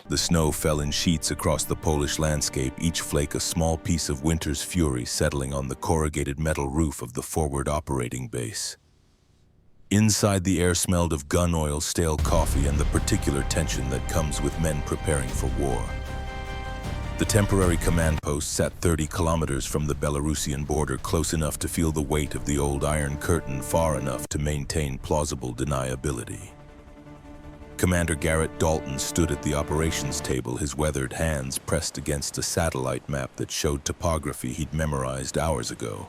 The snow fell in sheets across the Polish landscape, each flake a small piece of winter's fury settling on the corrugated metal roof of the forward operating base. Inside, the air smelled of gun oil, stale coffee, and the particular tension that comes with men preparing for war. The temporary command post sat 30 kilometers from the Belarusian border, close enough to feel the weight of the old Iron Curtain, far enough to maintain plausible deniability. Commander Garrett Dalton stood at the operations table, his weathered hands pressed against a satellite map that showed topography he'd memorized hours ago.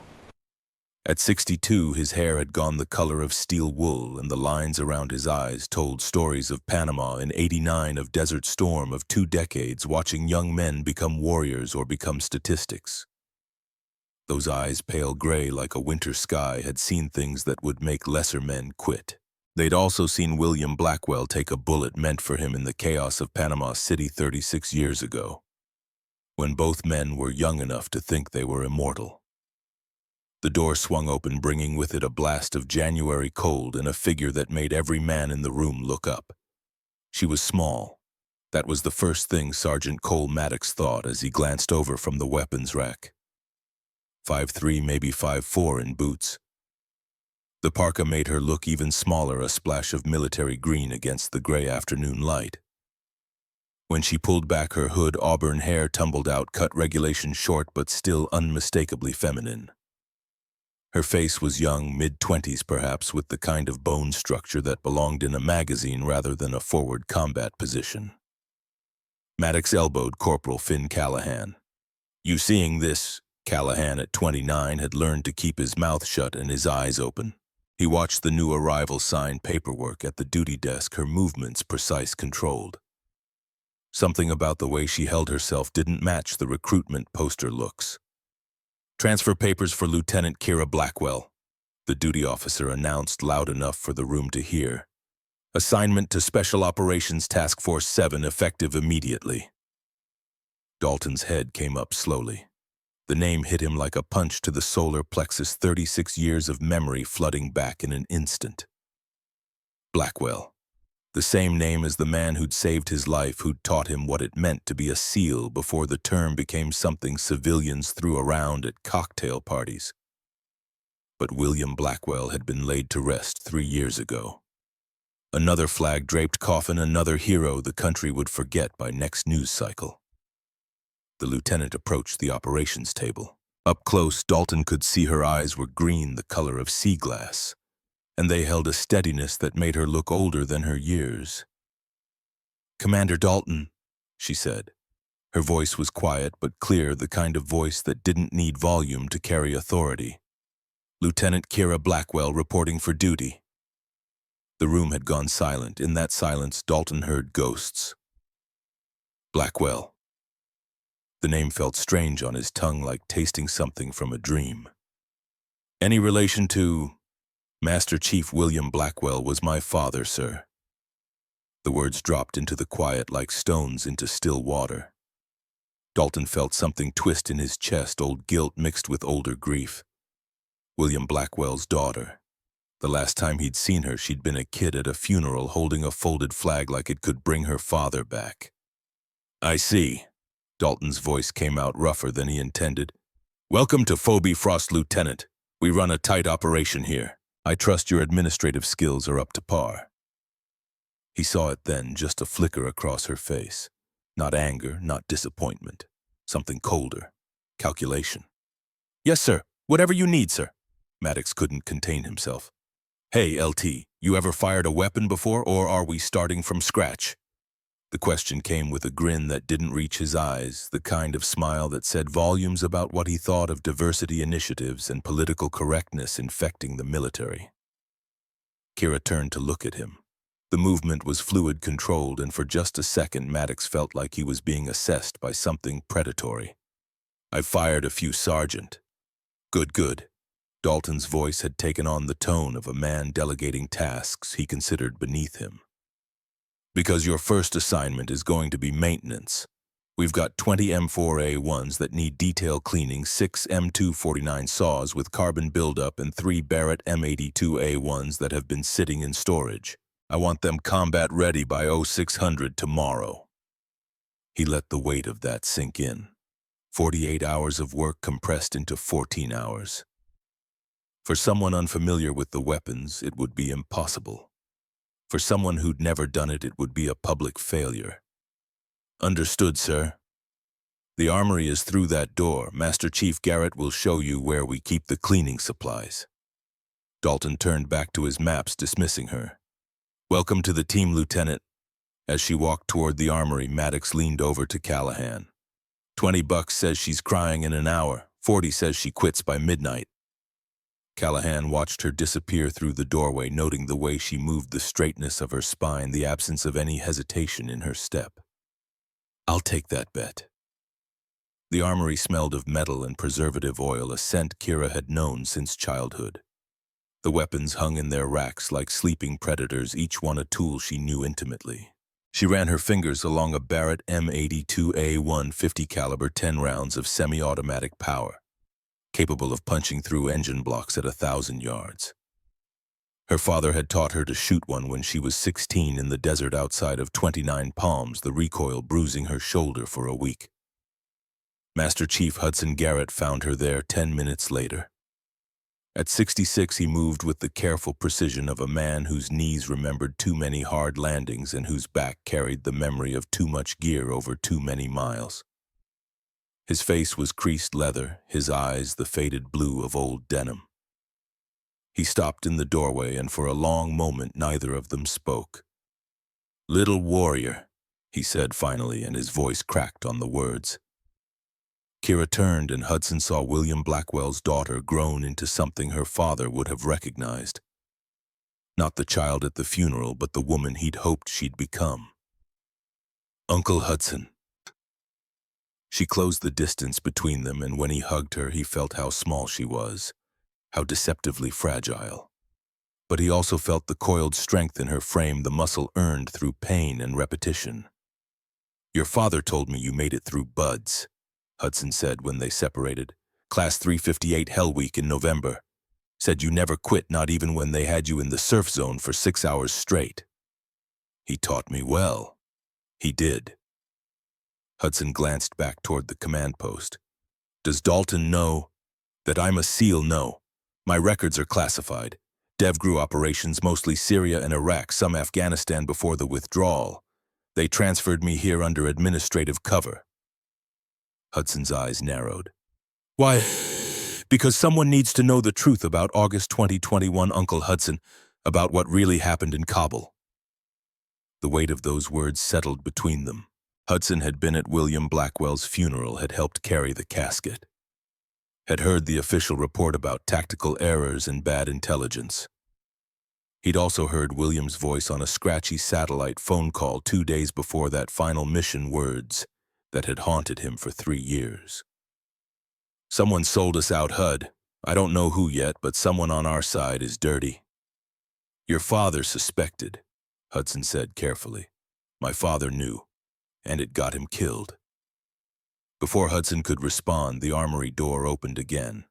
At 62, his hair had gone the color of steel wool, and the lines around his eyes told stories of Panama in 89, of Desert Storm, of 2 decades watching young men become warriors or become statistics. Those eyes, pale gray like a winter sky, had seen things that would make lesser men quit. They'd also seen William Blackwell take a bullet meant for him in the chaos of Panama City 36 years ago, when both men were young enough to think they were immortal. The door swung open, bringing with it a blast of January cold and a figure that made every man in the room look up. She was small. That was the first thing Sergeant Cole Maddox thought as he glanced over from the weapons rack. 5'3", maybe 5'4" in boots. The parka made her look even smaller, a splash of military green against the gray afternoon light. When she pulled back her hood, auburn hair tumbled out, cut regulation short but still unmistakably feminine. Her face was young, mid-20s perhaps, with the kind of bone structure that belonged in a magazine rather than a forward combat position. Maddox elbowed Corporal Finn Callahan. "You seeing this?" Callahan, at 29, had learned to keep his mouth shut and his eyes open. He watched the new arrival sign paperwork at the duty desk, her movements precise, controlled. Something about the way she held herself didn't match the recruitment poster looks. "Transfer papers for Lieutenant Kira Blackwell," the duty officer announced loud enough for the room to hear. "Assignment to Special Operations Task Force 7, effective immediately." Dalton's head came up slowly. The name hit him like a punch to the solar plexus, 36 years of memory flooding back in an instant. Blackwell. The same name as the man who'd saved his life, who'd taught him what it meant to be a SEAL before the term became something civilians threw around at cocktail parties. But William Blackwell had been laid to rest 3 years ago. Another flag-draped coffin, another hero the country would forget by next news cycle. The lieutenant approached the operations table. Up close, Dalton could see her eyes were green, the color of sea glass, and they held a steadiness that made her look older than her years. "Commander Dalton," she said. Her voice was quiet but clear, the kind of voice that didn't need volume to carry authority. "Lieutenant Kira Blackwell reporting for duty." The room had gone silent. In that silence, Dalton heard ghosts. Blackwell. The name felt strange on his tongue, like tasting something from a dream. "Any relation to—" "Master Chief William Blackwell was my father, sir." The words dropped into the quiet like stones into still water. Dalton felt something twist in his chest, old guilt mixed with older grief. William Blackwell's daughter. The last time he'd seen her, she'd been a kid at a funeral holding a folded flag like it could bring her father back. "I see." Dalton's voice came out rougher than he intended. "Welcome to Phoebe Frost, Lieutenant. We run a tight operation here. I trust your administrative skills are up to par." He saw it then, just a flicker across her face. Not anger, not disappointment. Something colder. Calculation. "Yes, sir. Whatever you need, sir." Maddox couldn't contain himself. "Hey, LT, you ever fired a weapon before, or are we starting from scratch?" The question came with a grin that didn't reach his eyes, the kind of smile that said volumes about what he thought of diversity initiatives and political correctness infecting the military. Kira turned to look at him. The movement was fluid, controlled, and for just a second Maddox felt like he was being assessed by something predatory. "I've fired a few, Sergeant." "Good, good." Dalton's voice had taken on the tone of a man delegating tasks he considered beneath him. "Because your first assignment is going to be maintenance. We've got 20 M4A1s that need detail cleaning, 6 M249 saws with carbon buildup, and 3 Barrett M82A1s that have been sitting in storage. I want them combat ready by 0600 tomorrow." He let the weight of that sink in. 48 hours of work compressed into 14 hours. For someone unfamiliar with the weapons, it would be impossible. For someone who'd never done it, it would be a public failure. Understood, sir. The armory is through that door. Master Chief Garrett will show you where we keep the cleaning supplies. Dalton turned back to his maps, dismissing her. Welcome to the team, Lieutenant. As she walked toward the armory, Maddox leaned over to Callahan. $20 says she's crying in an hour. 40 says she quits by midnight. Callahan watched her disappear through the doorway, noting the way she moved, the straightness of her spine, the absence of any hesitation in her step. I'll take that bet. The armory smelled of metal and preservative oil, a scent Kira had known since childhood. The weapons hung in their racks like sleeping predators, each one a tool she knew intimately. She ran her fingers along a Barrett M82A1 50 caliber 10 rounds of semi-automatic power, capable of punching through engine blocks at 1,000 yards. Her father had taught her to shoot one when she was 16 in the desert outside of 29 Palms, the recoil bruising her shoulder for a week. Master Chief Hudson Garrett found her there 10 minutes later. At 66, he moved with the careful precision of a man whose knees remembered too many hard landings and whose back carried the memory of too much gear over too many miles. His face was creased leather, his eyes the faded blue of old denim. He stopped in the doorway, and for a long moment neither of them spoke. "Little warrior," he said finally, and his voice cracked on the words. Kira turned, and Hudson saw William Blackwell's daughter grown into something her father would have recognized. Not the child at the funeral, but the woman he'd hoped she'd become. Uncle Hudson. She closed the distance between them, and when he hugged her, he felt how small she was, how deceptively fragile. But he also felt the coiled strength in her frame, the muscle earned through pain and repetition. "Your father told me you made it through buds," Hudson said when they separated. "Class 358 Hell Week in November. Said you never quit, not even when they had you in the surf zone for 6 hours straight." "He taught me well." "He did." Hudson glanced back toward the command post. "Does Dalton know that I'm a SEAL? No. My records are classified. DevGru operations, mostly Syria and Iraq, some Afghanistan before the withdrawal. They transferred me here under administrative cover." Hudson's eyes narrowed. "Why? Because someone needs to know the truth about August 2021, Uncle Hudson, about what really happened in Kabul." The weight of those words settled between them. Hudson had been at William Blackwell's funeral, had helped carry the casket, had heard the official report about tactical errors and bad intelligence. He'd also heard William's voice on a scratchy satellite phone call 2 days before that final mission, words that had haunted him for 3 years. "Someone sold us out, HUD. I don't know who yet, but someone on our side is dirty." "Your father suspected," Hudson said carefully. "My father knew, and it got him killed." Before Hudson could respond, the armory door opened again.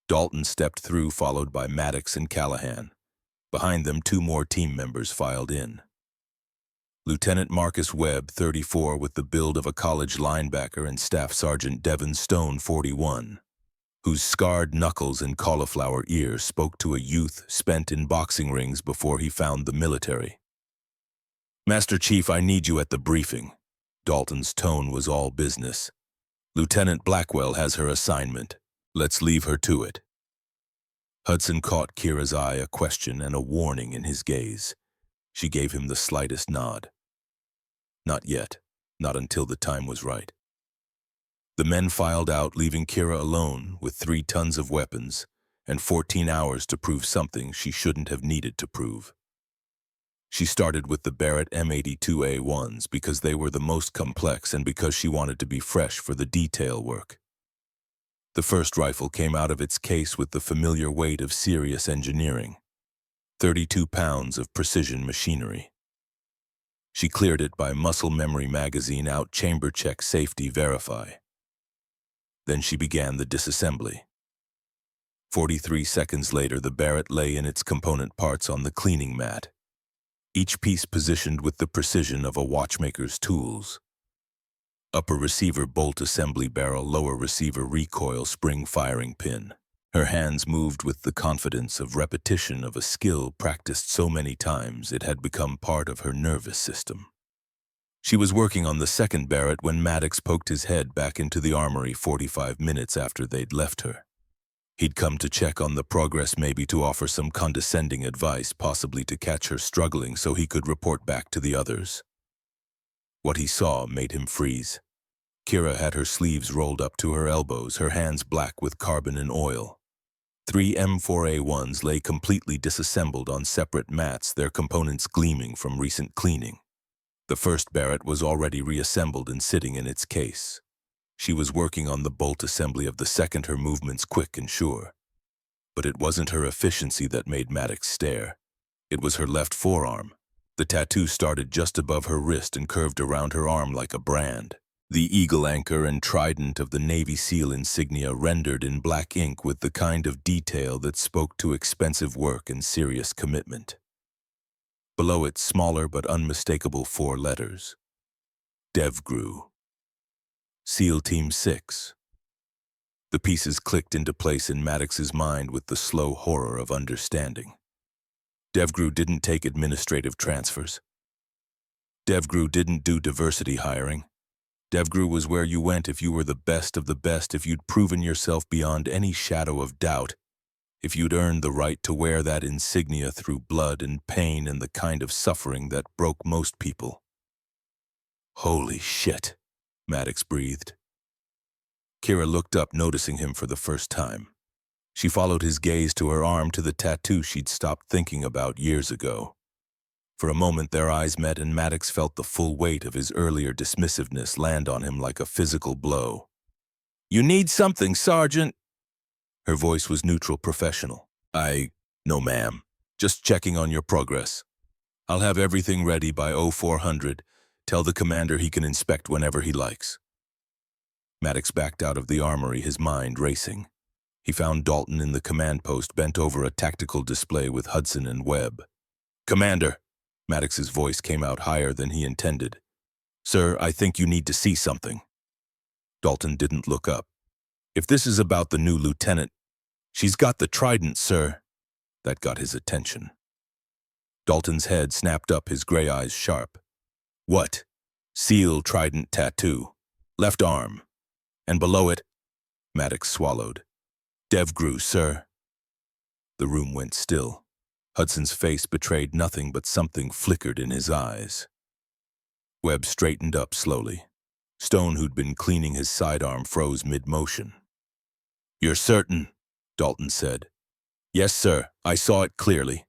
Dalton stepped through, followed by Maddox and Callahan. Behind them, 2 more team members filed in. Lieutenant Marcus Webb, 34, with the build of a college linebacker, and Staff Sergeant Devin Stone, 41, whose scarred knuckles and cauliflower ear spoke to a youth spent in boxing rings before he found the military. "Master Chief, I need you at the briefing." Dalton's tone was all business. "Lieutenant Blackwell has her assignment. Let's leave her to it." Hudson caught Kira's eye, a question and a warning in his gaze. She gave him the slightest nod. Not yet, not until the time was right. The men filed out, leaving Kira alone with 3 tons of weapons and 14 hours to prove something she shouldn't have needed to prove. She started with the Barrett M82A1s because they were the most complex and because she wanted to be fresh for the detail work. The first rifle came out of its case with the familiar weight of serious engineering, 32 pounds of precision machinery. She cleared it by muscle memory magazine out, chamber check, safety verify. Then she began the disassembly. 43 seconds later, the Barrett lay in its component parts on the cleaning mat, each piece positioned with the precision of a watchmaker's tools. Upper receiver bolt assembly barrel, lower receiver recoil spring firing pin. Her hands moved with the confidence of repetition of a skill practiced so many times it had become part of her nervous system. She was working on the second Barrett when Maddox poked his head back into the armory 45 minutes after they'd left her. He'd come to check on the progress, maybe to offer some condescending advice, possibly to catch her struggling so he could report back to the others. What he saw made him freeze. Kira had her sleeves rolled up to her elbows, her hands black with carbon and oil. 3 M4A1s lay completely disassembled on separate mats, their components gleaming from recent cleaning. The first Barrett was already reassembled and sitting in its case. She was working on the bolt assembly of the second, her movements quick and sure. But it wasn't her efficiency that made Maddox stare. It was her left forearm. The tattoo started just above her wrist and curved around her arm like a brand. The eagle anchor and trident of the Navy SEAL insignia rendered in black ink with the kind of detail that spoke to expensive work and serious commitment. Below it, smaller but unmistakable 4 letters. DevGru. SEAL Team 6. The pieces clicked into place in Maddox's mind with the slow horror of understanding. DevGru didn't take administrative transfers. DevGru didn't do diversity hiring. DevGru was where you went if you were the best of the best, if you'd proven yourself beyond any shadow of doubt, if you'd earned the right to wear that insignia through blood and pain and the kind of suffering that broke most people. Holy shit, Maddox breathed. Kira looked up, noticing him for the first time. She followed his gaze to her arm, to the tattoo she'd stopped thinking about years ago. For a moment their eyes met, and Maddox felt the full weight of his earlier dismissiveness land on him like a physical blow. "You need something, Sergeant?" Her voice was neutral, professional. No ma'am. Just checking on your progress. I'll have everything ready by 0400. Tell the commander he can inspect whenever he likes." Maddox backed out of the armory, his mind racing. He found Dalton in the command post, bent over a tactical display with Hudson and Webb. "Commander," Maddox's voice came out higher than he intended. "Sir, I think you need to see something." Dalton didn't look up. "If this is about the new lieutenant, she's got the trident, sir." That got his attention. Dalton's head snapped up, his gray eyes sharp. "What?" "SEAL trident tattoo. Left arm. And below it," Maddox swallowed. "DevGru, sir." The room went still. Hudson's face betrayed nothing, but something flickered in his eyes. Webb straightened up slowly. Stone, who'd been cleaning his sidearm, froze mid-motion. "You're certain?" Dalton said. "Yes, sir. I saw it clearly."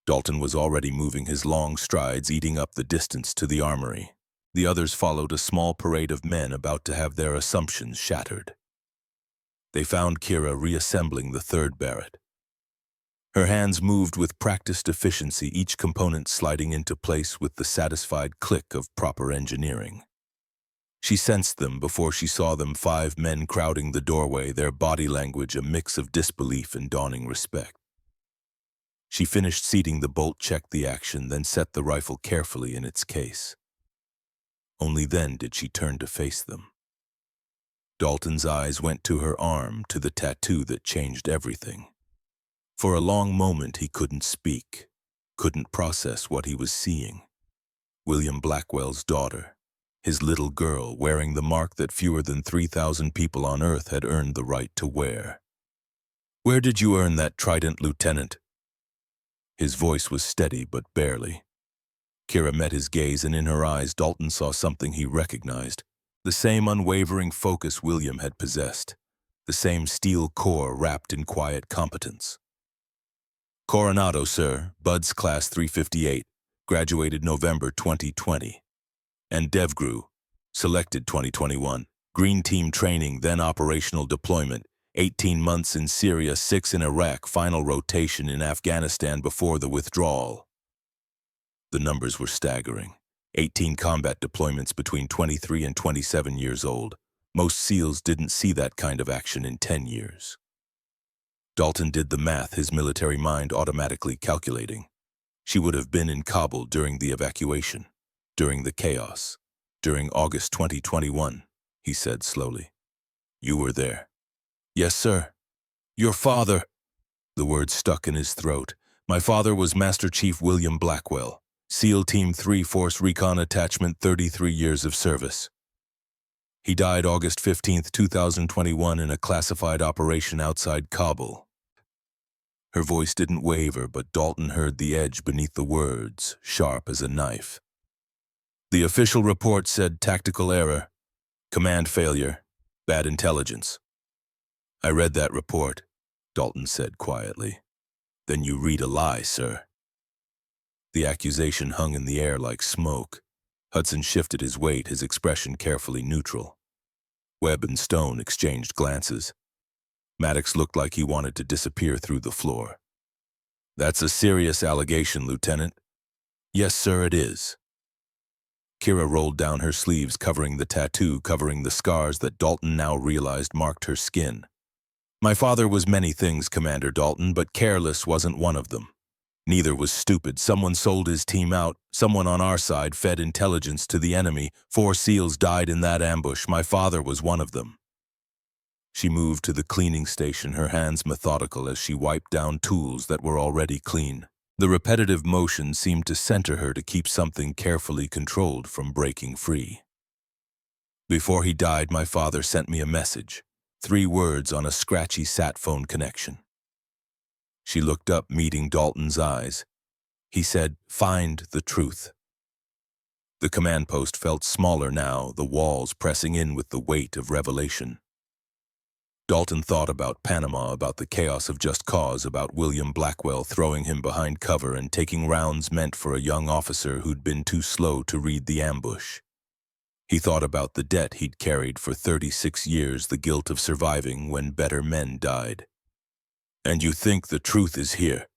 Dalton was already moving his long strides, eating up the distance to the armory. The others followed, a small parade of men about to have their assumptions shattered. They found Kira reassembling the third Barrett. Her hands moved with practiced efficiency, each component sliding into place with the satisfied click of proper engineering. She sensed them before she saw them, 5 men crowding the doorway, their body language a mix of disbelief and dawning respect. She finished seating the bolt, checked the action, then set the rifle carefully in its case. Only then did she turn to face them. Dalton's eyes went to her arm, to the tattoo that changed everything. For a long moment he couldn't speak, couldn't process what he was seeing. William Blackwell's daughter, his little girl, wearing the mark that fewer than 3,000 people on Earth had earned the right to wear. "Where did you earn that trident, Lieutenant?" His voice was steady, but barely. Kira met his gaze, and in her eyes Dalton saw something he recognized. The same unwavering focus William had possessed. The same steel core wrapped in quiet competence. "Coronado, sir, Buds Class 358, graduated November 2020. And DevGru, selected 2021. Green Team training, then operational deployment, 18 months in Syria, 6 in Iraq, final rotation in Afghanistan before the withdrawal." The numbers were staggering. 18 combat deployments between 23 and 27 years old. Most SEALs didn't see that kind of action in 10 years. Dalton did the math, his military mind automatically calculating. She would have been in Kabul during the evacuation, during the chaos. During August 2021, he said slowly. You were there. Yes, sir. Your father. The word stuck in his throat. My father was Master Chief William Blackwell, SEAL Team 3 Force Recon Attachment, 33 years of service. He died August 15, 2021 in a classified operation outside Kabul. Her voice didn't waver, but Dalton heard the edge beneath the words, sharp as a knife. The official report said tactical error, command failure, bad intelligence. I read that report, Dalton said quietly. Then you read a lie, sir. The accusation hung in the air like smoke. Hudson shifted his weight, his expression carefully neutral. Webb and Stone exchanged glances. Maddox looked like he wanted to disappear through the floor. That's a serious allegation, Lieutenant. Yes, sir, it is. Kira rolled down her sleeves, covering the tattoo, covering the scars that Dalton now realized marked her skin. My father was many things, Commander Dalton, but careless wasn't one of them. Neither was stupid. Someone sold his team out. Someone on our side fed intelligence to the enemy. 4 SEALs died in that ambush. My father was one of them. She moved to the cleaning station, her hands methodical as she wiped down tools that were already clean. The repetitive motion seemed to center her, to keep something carefully controlled from breaking free. Before he died, my father sent me a message. 3 words on a scratchy sat phone connection. She looked up, meeting Dalton's eyes. He said, "Find the truth." The command post felt smaller now, the walls pressing in with the weight of revelation. Dalton thought about Panama, about the chaos of Just Cause, about William Blackwell throwing him behind cover and taking rounds meant for a young officer who'd been too slow to read the ambush. He thought about the debt he'd carried for 36 years, the guilt of surviving when better men died. And you think the truth is here?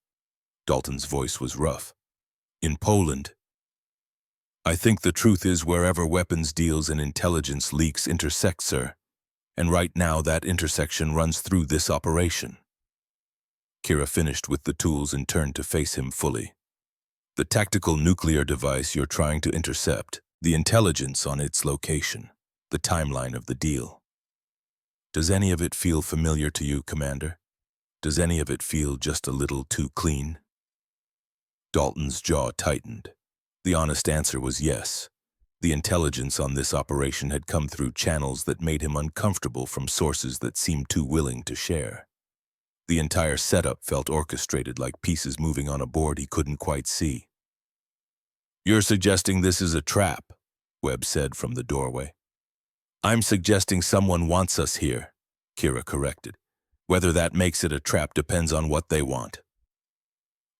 Dalton's voice was rough. In Poland. I think the truth is wherever weapons deals and intelligence leaks intersect, sir. And right now that intersection runs through this operation. Kira finished with the tools and turned to face him fully. The tactical nuclear device you're trying to intercept, the intelligence on its location, the timeline of the deal. Does any of it feel familiar to you, Commander? Does any of it feel just a little too clean? Dalton's jaw tightened. The honest answer was yes. The intelligence on this operation had come through channels that made him uncomfortable, from sources that seemed too willing to share. The entire setup felt orchestrated, like pieces moving on a board he couldn't quite see. You're suggesting this is a trap, Webb said from the doorway. I'm suggesting someone wants us here, Kira corrected. Whether that makes it a trap depends on what they want.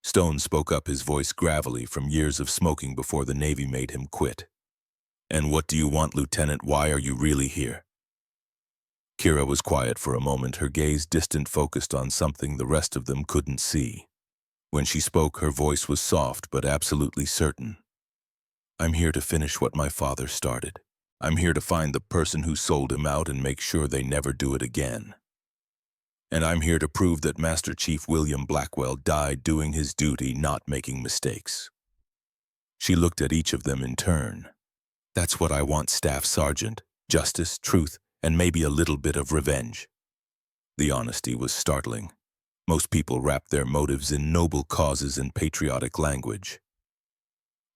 Stone spoke up, his voice gravelly from years of smoking before the Navy made him quit. And what do you want, Lieutenant? Why are you really here? Kira was quiet for a moment, her gaze distant, focused on something the rest of them couldn't see. When she spoke, her voice was soft but absolutely certain. I'm here to finish what my father started. I'm here to find the person who sold him out and make sure they never do it again. And I'm here to prove that Master Chief William Blackwell died doing his duty, not making mistakes. She looked at each of them in turn. That's what I want, Staff Sergeant. Justice, truth, and maybe a little bit of revenge. The honesty was startling. Most people wrap their motives in noble causes and patriotic language.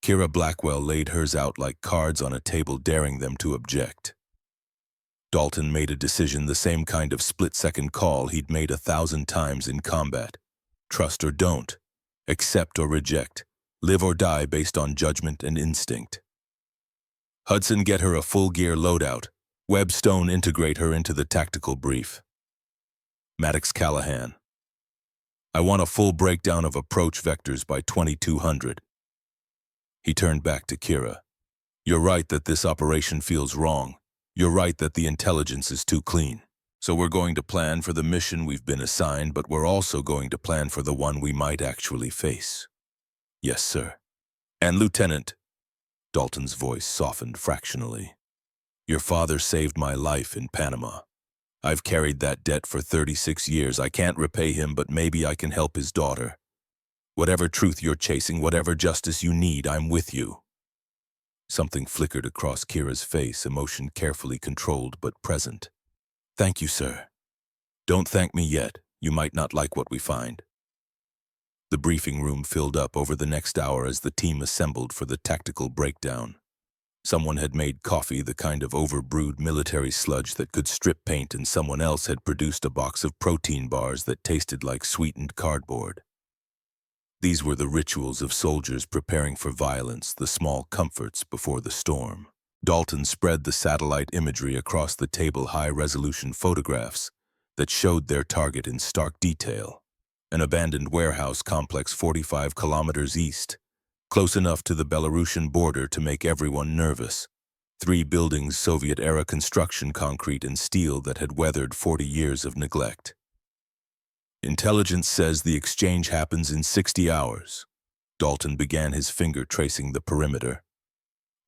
Kira Blackwell laid hers out like cards on a table, daring them to object. Dalton made a decision, the same kind of split-second call he'd made 1,000 times in combat. Trust or don't. Accept or reject. Live or die based on judgment and instinct. Hudson, get her a full-gear loadout. Webb, Stone, integrate her into the tactical brief. Maddox, Callahan. I want a full breakdown of approach vectors by 2200. He turned back to Kira. You're right that this operation feels wrong. You're right that the intelligence is too clean. So we're going to plan for the mission we've been assigned, but we're also going to plan for the one we might actually face. Yes, sir. And Lieutenant, Dalton's voice softened fractionally. Your father saved my life in Panama. I've carried that debt for 36 years. I can't repay him, but maybe I can help his daughter. Whatever truth you're chasing, whatever justice you need, I'm with you. Something flickered across Kira's face, emotion carefully controlled but present. "Thank you, sir. Don't thank me yet. You might not like what we find." The briefing room filled up over the next hour as the team assembled for the tactical breakdown. Someone had made coffee, the kind of overbrewed military sludge that could strip paint, and someone else had produced a box of protein bars that tasted like sweetened cardboard. These were the rituals of soldiers preparing for violence, the small comforts before the storm. Dalton spread the satellite imagery across the table, high-resolution photographs that showed their target in stark detail. An abandoned warehouse complex 45 kilometers east, close enough to the Belarusian border to make everyone nervous. 3 buildings, Soviet-era construction, concrete and steel that had weathered 40 years of neglect. "Intelligence says the exchange happens in 60 hours. Dalton began, his finger tracing the perimeter.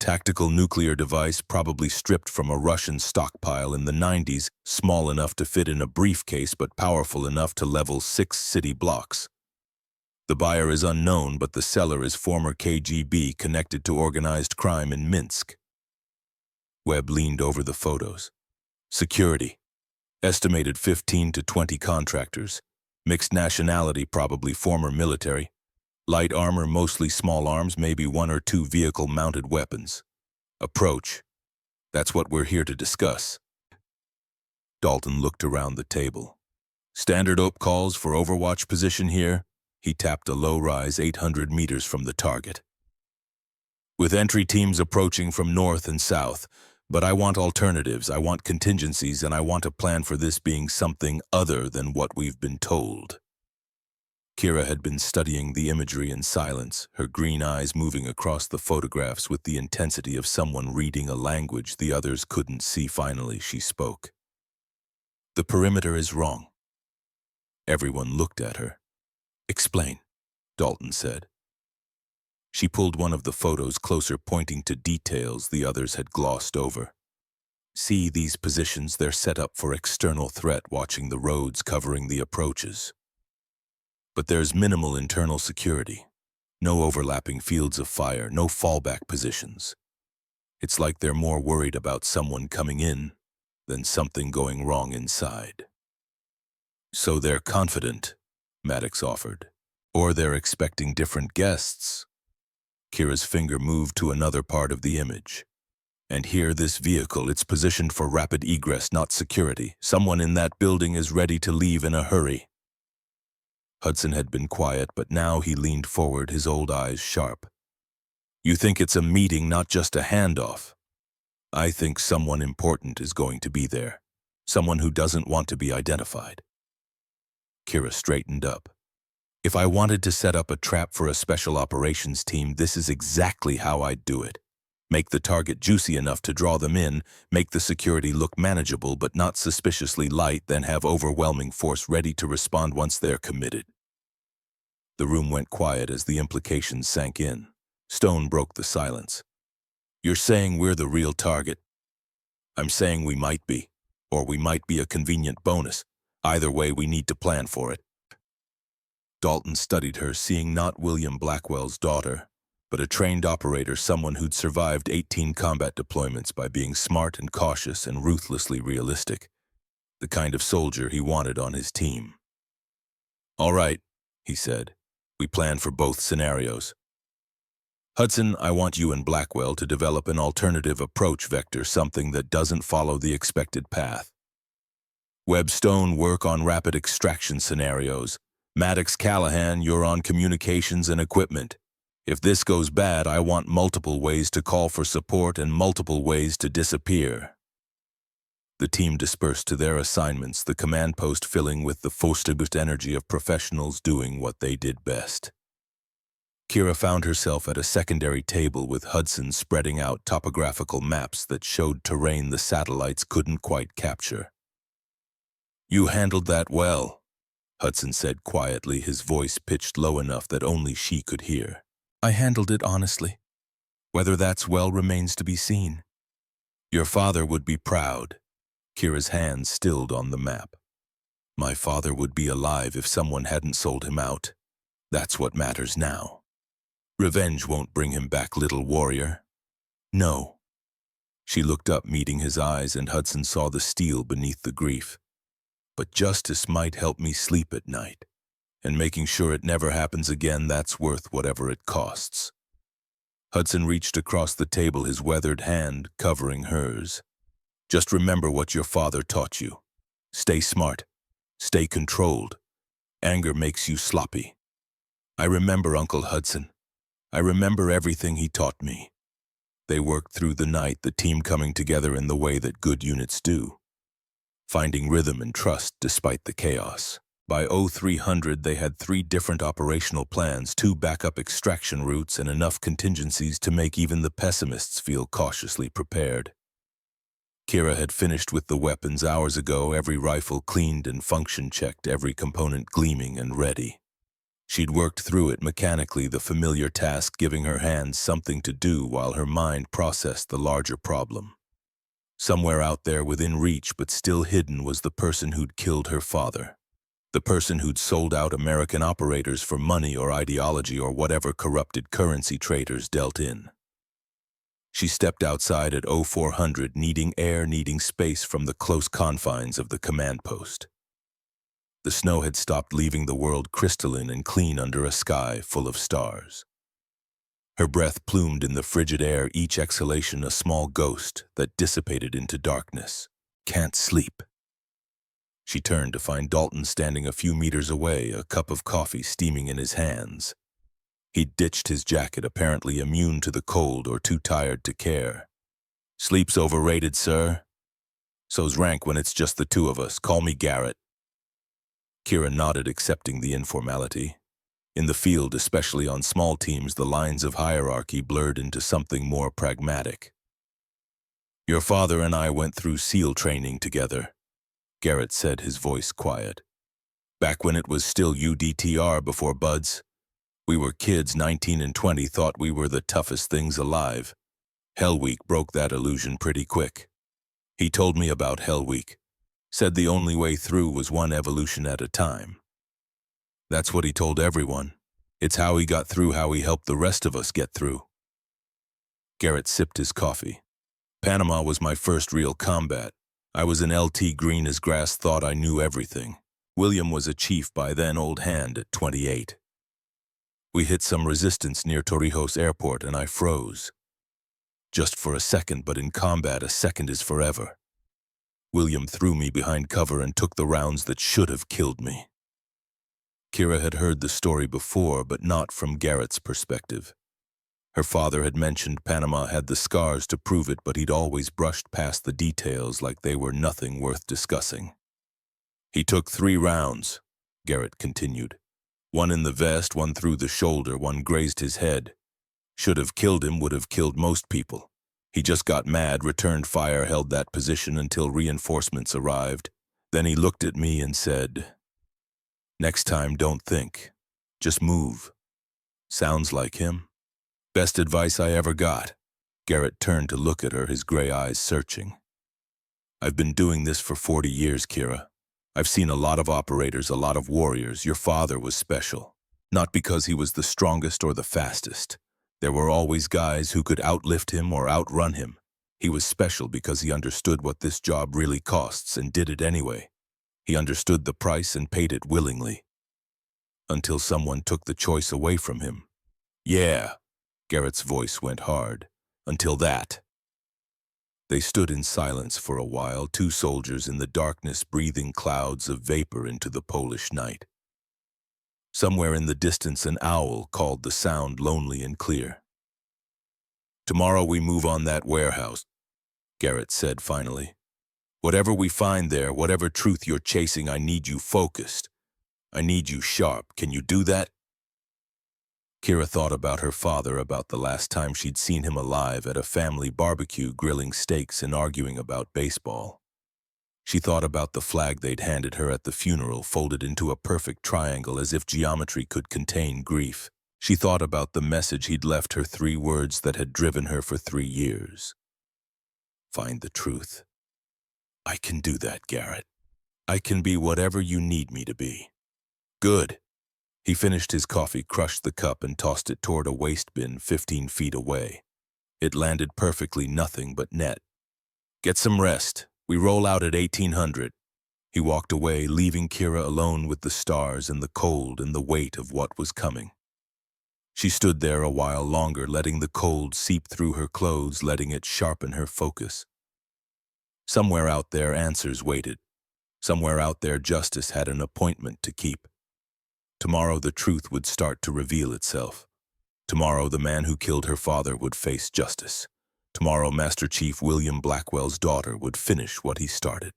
Tactical nuclear device probably stripped from a Russian stockpile in the 90s, small enough to fit in a briefcase but powerful enough to level 6 city blocks. The buyer is unknown, but the seller is former KGB connected to organized crime in Minsk." Webb leaned over the photos. "Security. Estimated 15 to 20 contractors. Mixed nationality, probably former military. Light armor, mostly small arms, maybe 1 or 2 vehicle-mounted weapons. Approach. That's what we're here to discuss." Dalton looked around the table. "Standard OP calls for overwatch position here." He tapped a low-rise 800 meters from the target. "With entry teams approaching from north and south. But I want alternatives, I want contingencies, and I want a plan for this being something other than what we've been told." Kira had been studying the imagery in silence, her green eyes moving across the photographs with the intensity of someone reading a language the others couldn't see. Finally, she spoke. "The perimeter is wrong." Everyone looked at her. "Explain," Dalton said. She pulled one of the photos closer, pointing to details the others had glossed over. "See these positions? They're set up for external threat, watching the roads, covering the approaches. But there's minimal internal security. No overlapping fields of fire, no fallback positions. It's like they're more worried about someone coming in than something going wrong inside." "So they're confident," Maddox offered. "Or they're expecting different guests." Kira's finger moved to another part of the image. "And here, this vehicle, it's positioned for rapid egress, not security. Someone in that building is ready to leave in a hurry." Hudson had been quiet, but now he leaned forward, his old eyes sharp. "You think it's a meeting, not just a handoff?" "I think someone important is going to be there. Someone who doesn't want to be identified." Kira straightened up. "If I wanted to set up a trap for a special operations team, this is exactly how I'd do it. Make the target juicy enough to draw them in, make the security look manageable but not suspiciously light, then have overwhelming force ready to respond once they're committed." The room went quiet as the implications sank in. Stone broke the silence. "You're saying we're the real target?" "I'm saying we might be, or we might be a convenient bonus. Either way, we need to plan for it." Dalton studied her, seeing not William Blackwell's daughter, but a trained operator, someone who'd survived 18 combat deployments by being smart and cautious and ruthlessly realistic. The kind of soldier he wanted on his team. "All right," he said. "We plan for both scenarios. Hudson, I want you and Blackwell to develop an alternative approach vector, something that doesn't follow the expected path. Webb, Stone, work on rapid extraction scenarios. Maddox, Callahan, you're on communications and equipment. If this goes bad, I want multiple ways to call for support and multiple ways to disappear." The team dispersed to their assignments, the command post filling with the focused energy of professionals doing what they did best. Kira found herself at a secondary table with Hudson spreading out topographical maps that showed terrain the satellites couldn't quite capture. "You handled that well," Hudson said quietly, his voice pitched low enough that only she could hear. "I handled it honestly. Whether that's well remains to be seen." "Your father would be proud." Kira's hand stilled on the map. "My father would be alive if someone hadn't sold him out. That's what matters now. Revenge won't bring him back, little warrior." No. She looked up, meeting his eyes, and Hudson saw the steel beneath the grief. But justice might help me sleep at night, and making sure it never happens again, that's worth whatever it costs. Hudson reached across the table, his weathered hand covering hers. Just remember what your father taught you. Stay smart. Stay controlled. Anger makes you sloppy. I remember Uncle Hudson. I remember everything he taught me. They worked through the night, the team coming together in the way that good units do, finding rhythm and trust despite the chaos. By 0300, they had 3 different operational plans, 2 backup extraction routes, and enough contingencies to make even the pessimists feel cautiously prepared. Kira had finished with the weapons hours ago, every rifle cleaned and function checked, every component gleaming and ready. She'd worked through it mechanically, the familiar task giving her hands something to do while her mind processed the larger problem. Somewhere out there within reach but still hidden was the person who'd killed her father. The person who'd sold out American operators for money or ideology or whatever corrupted currency traders dealt in. She stepped outside at 0400, needing air, needing space from the close confines of the command post. The snow had stopped, leaving the world crystalline and clean under a sky full of stars. Her breath plumed in the frigid air, each exhalation a small ghost that dissipated into darkness. Can't sleep. She turned to find Dalton standing a few meters away, a cup of coffee steaming in his hands. He'd ditched his jacket, apparently immune to the cold or too tired to care. Sleep's overrated, sir. So's rank when it's just the 2 of us. Call me Garrett. Kira nodded, accepting the informality. In the field, especially on small teams, the lines of hierarchy blurred into something more pragmatic. Your father and I went through SEAL training together, Garrett said, his voice quiet. Back when it was still UDTR before buds. We were kids, 19 and 20, thought we were the toughest things alive. Hell Week broke that illusion pretty quick. He told me about Hell Week. Said the only way through was one evolution at a time. That's what he told everyone. It's how he got through, how he helped the rest of us get through. Garrett sipped his coffee. Panama was my first real combat. I was an LT, green as grass, thought I knew everything. William was a chief by then, old hand at 28. We hit some resistance near Torrijos Airport and I froze. Just for a second, but in combat a second is forever. William threw me behind cover and took the rounds that should have killed me. Kira had heard the story before, but not from Garrett's perspective. Her father had mentioned Panama had the scars to prove it, but he'd always brushed past the details like they were nothing worth discussing. He took 3 rounds, Garrett continued. 1 in the vest, 1 through the shoulder, 1 grazed his head. Should have killed him, would have killed most people. He just got mad, returned fire, held that position until reinforcements arrived. Then he looked at me and said, "Next time, don't think. Just move." Sounds like him. Best advice I ever got. Garrett turned to look at her, his gray eyes searching. I've been doing this for 40 years, Kira. I've seen a lot of operators, a lot of warriors. Your father was special. Not because he was the strongest or the fastest. There were always guys who could outlift him or outrun him. He was special because he understood what this job really costs and did it anyway. He understood the price and paid it willingly. Until someone took the choice away from him. Yeah, Garrett's voice went hard. Until that. They stood in silence for a while, 2 soldiers in the darkness breathing clouds of vapor into the Polish night. Somewhere in the distance an owl called, the sound lonely and clear. Tomorrow we move on that warehouse, Garrett said finally. Whatever we find there, whatever truth you're chasing, I need you focused. I need you sharp. Can you do that? Kira thought about her father, about the last time she'd seen him alive at a family barbecue, grilling steaks and arguing about baseball. She thought about the flag they'd handed her at the funeral, folded into a perfect triangle as if geometry could contain grief. She thought about the message he'd left her, 3 words that had driven her for 3 years. Find the truth. I can do that, Garrett. I can be whatever you need me to be. Good. He finished his coffee, crushed the cup, and tossed it toward a waste bin 15 feet away. It landed perfectly, nothing but net. Get some rest. We roll out at 1800. He walked away, leaving Kira alone with the stars and the cold and the weight of what was coming. She stood there a while longer, letting the cold seep through her clothes, letting it sharpen her focus. Somewhere out there, answers waited. Somewhere out there, justice had an appointment to keep. Tomorrow the truth would start to reveal itself. Tomorrow the man who killed her father would face justice. Tomorrow Master Chief William Blackwell's daughter would finish what he started.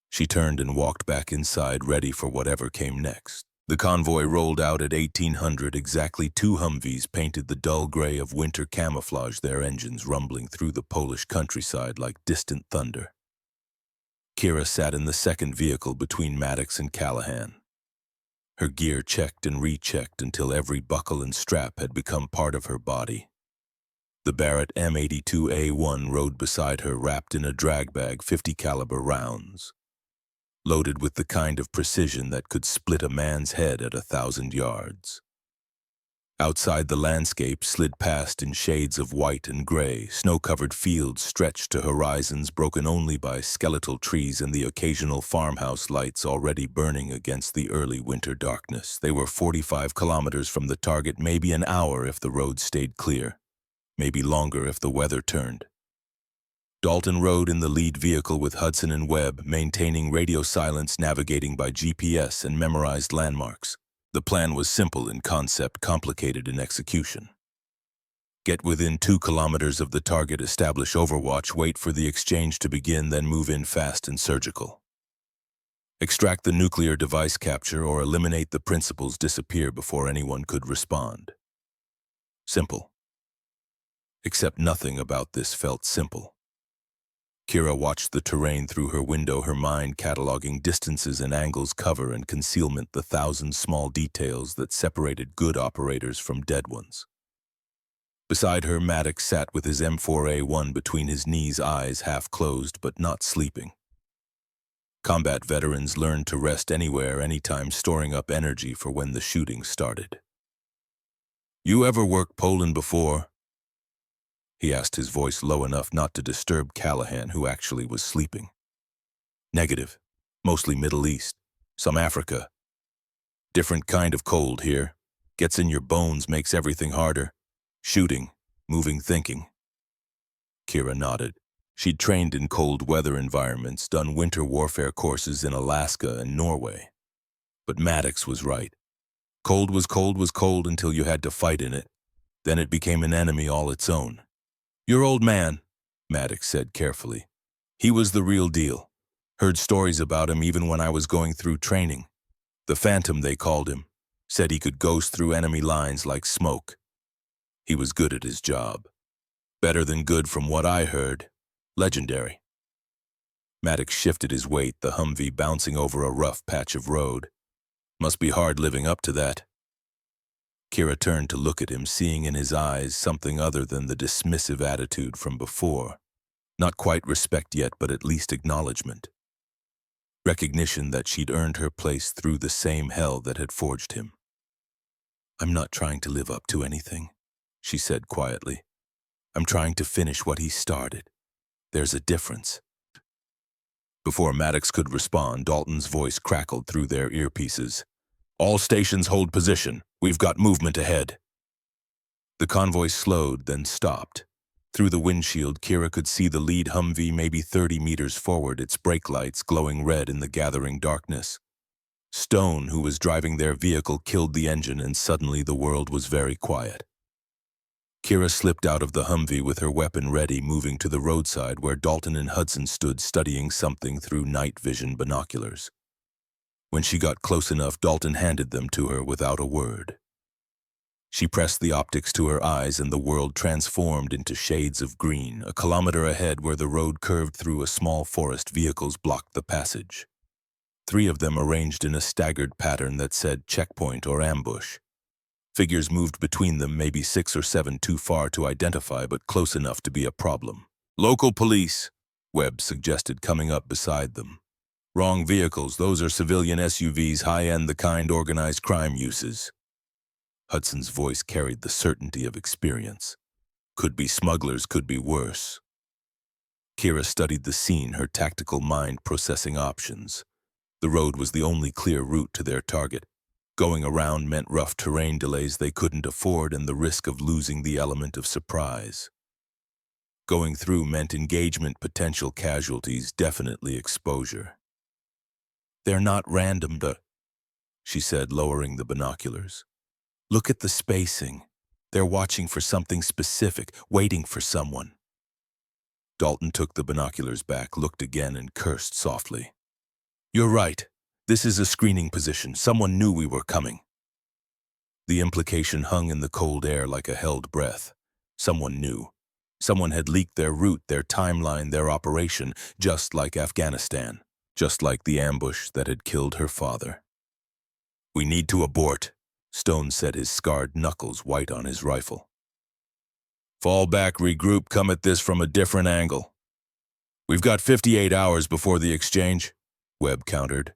She turned and walked back inside, ready for whatever came next. The convoy rolled out at 1800. Exactly 2 Humvees painted the dull gray of winter camouflage, their engines rumbling through the Polish countryside like distant thunder. Kira sat in the second vehicle between Maddox and Callahan. Her gear checked and rechecked until every buckle and strap had become part of her body. The Barrett M82A1 rode beside her, wrapped in a drag bag, 50 caliber rounds, loaded with the kind of precision that could split a man's head at 1,000 yards. Outside, the landscape slid past in shades of white and gray. Snow-covered fields stretched to horizons broken only by skeletal trees and the occasional farmhouse lights already burning against the early winter darkness. They were 45 kilometers from the target, maybe an hour if the road stayed clear, maybe longer if the weather turned. Dalton rode in the lead vehicle with Hudson and Webb, maintaining radio silence, navigating by GPS and memorized landmarks. The plan was simple in concept, complicated in execution. Get within 2 kilometers of the target, establish overwatch, wait for the exchange to begin, then move in fast and surgical. Extract the nuclear device, capture or eliminate the principals, disappear before anyone could respond. Simple. Except nothing about this felt simple. Kira watched the terrain through her window, her mind cataloging distances and angles, cover and concealment, the 1,000 small details that separated good operators from dead ones. Beside her, Maddox sat with his M4A1 between his knees, eyes half closed but not sleeping. Combat veterans learned to rest anywhere, anytime, storing up energy for when the shooting started. "You ever worked Poland before?" he asked, his voice low enough not to disturb Callahan, who actually was sleeping. "Negative. Mostly Middle East. Some Africa. Different kind of cold here. Gets in your bones, makes everything harder. Shooting, moving, thinking." Kira nodded. She'd trained in cold weather environments, done winter warfare courses in Alaska and Norway. But Maddox was right. Cold was cold until you had to fight in it. Then it became an enemy all its own. "Your old man," Maddox said carefully. "He was the real deal. Heard stories about him even when I was going through training. The Phantom, they called him. Said he could ghost through enemy lines like smoke. He was good at his job. Better than good from what I heard. Legendary." Maddox shifted his weight, the Humvee bouncing over a rough patch of road. "Must be hard living up to that." Kira turned to look at him, seeing in his eyes something other than the dismissive attitude from before. Not quite respect yet, but at least acknowledgement. Recognition that she'd earned her place through the same hell that had forged him. "I'm not trying to live up to anything," she said quietly. "I'm trying to finish what he started. There's a difference." Before Maddox could respond, Dalton's voice crackled through their earpieces. "All stations hold position. We've got movement ahead." The convoy slowed, then stopped. Through the windshield, Kira could see the lead Humvee maybe 30 meters forward, its brake lights glowing red in the gathering darkness. Stone, who was driving their vehicle, killed the engine, and suddenly the world was very quiet. Kira slipped out of the Humvee with her weapon ready, moving to the roadside where Dalton and Hudson stood studying something through night vision binoculars. When she got close enough, Dalton handed them to her without a word. She pressed the optics to her eyes and the world transformed into shades of green. A kilometer ahead, where the road curved through a small forest, vehicles blocked the passage. 3 of them arranged in a staggered pattern that said checkpoint or ambush. Figures moved between them, maybe 6 or 7, too far to identify but close enough to be a problem. "Local police," Webb suggested, coming up beside them. "Wrong vehicles, those are civilian SUVs, high-end, the kind organized crime uses." Hudson's voice carried the certainty of experience. Could be smugglers, could be worse. Kira studied the scene, her tactical mind processing options. The road was the only clear route to their target. Going around meant rough terrain delays they couldn't afford and the risk of losing the element of surprise. Going through meant engagement, potential casualties, definitely exposure. They're not random, she said, lowering the binoculars. Look at the spacing. They're watching for something specific, waiting for someone. Dalton took the binoculars back, looked again, and cursed softly. You're right. This is a screening position. Someone knew we were coming. The implication hung in the cold air like a held breath. Someone knew. Someone had leaked their route, their timeline, their operation, just like Afghanistan, just like the ambush that had killed her father. We need to abort, Stone said, his scarred knuckles white on his rifle. Fall back, regroup, come at this from a different angle. We've got 58 hours before the exchange, Webb countered.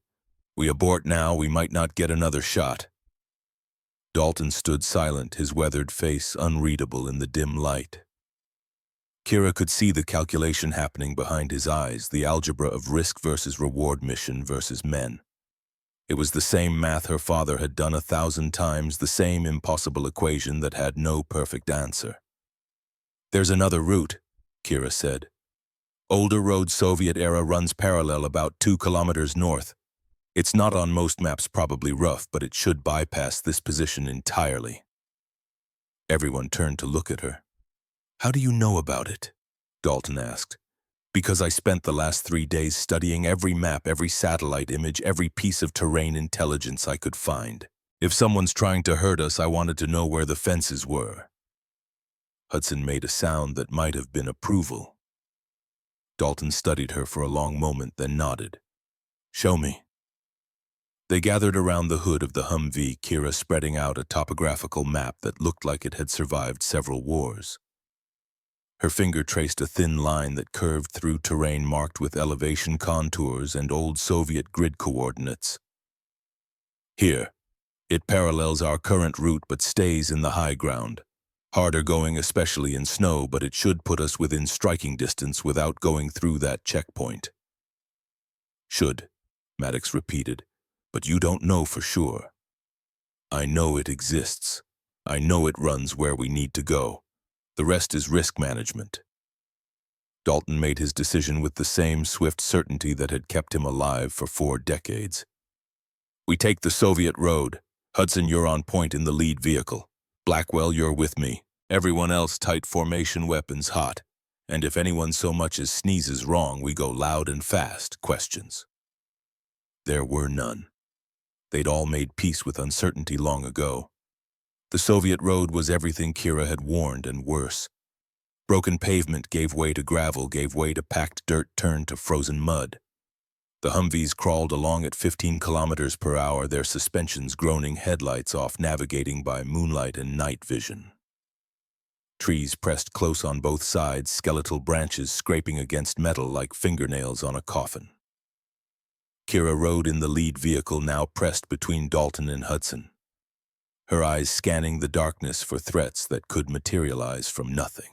We abort now, we might not get another shot. Dalton stood silent, his weathered face unreadable in the dim light. Kira could see the calculation happening behind his eyes, the algebra of risk versus reward, mission versus men. It was the same math her father had done 1,000 times, the same impossible equation that had no perfect answer. There's another route, Kira said. Older road, Soviet era, runs parallel about 2 kilometers north. It's not on most maps, probably rough, but it should bypass this position entirely. Everyone turned to look at her. How do you know about it? Dalton asked. Because I spent the last 3 days studying every map, every satellite image, every piece of terrain intelligence I could find. If someone's trying to hurt us, I wanted to know where the fences were. Hudson made a sound that might have been approval. Dalton studied her for a long moment, then nodded. Show me. They gathered around the hood of the Humvee, Kira spreading out a topographical map that looked like it had survived several wars. Her finger traced a thin line that curved through terrain marked with elevation contours and old Soviet grid coordinates. Here, it parallels our current route but stays in the high ground. Harder going, especially in snow, but it should put us within striking distance without going through that checkpoint. Should, Maddox repeated, but you don't know for sure. I know it exists. I know it runs where we need to go. The rest is risk management. Dalton made his decision with the same swift certainty that had kept him alive for 4 decades. We take the Soviet road. Hudson, you're on point in the lead vehicle. Blackwell, you're with me. Everyone else tight formation, weapons hot. And if anyone so much as sneezes wrong, we go loud and fast. Questions. There were none. They'd all made peace with uncertainty long ago. The Soviet road was everything Kira had warned and worse. Broken pavement gave way to gravel, gave way to packed dirt, turned to frozen mud. The Humvees crawled along at 15 kilometers per hour, their suspensions groaning, headlights off, navigating by moonlight and night vision. Trees pressed close on both sides, skeletal branches scraping against metal like fingernails on a coffin. Kira rode in the lead vehicle, now pressed between Dalton and Hudson, her eyes scanning the darkness for threats that could materialize from nothing.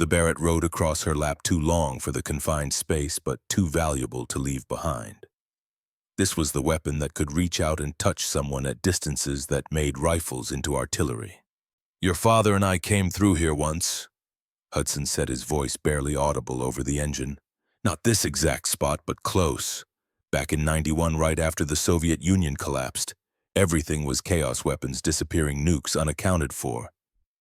The Barrett rode across her lap, too long for the confined space, but too valuable to leave behind. This was the weapon that could reach out and touch someone at distances that made rifles into artillery. Your father and I came through here once, Hudson said, his voice barely audible over the engine. Not this exact spot, but close. Back in '91, right after the Soviet Union collapsed. Everything was chaos weapons, disappearing nukes unaccounted for.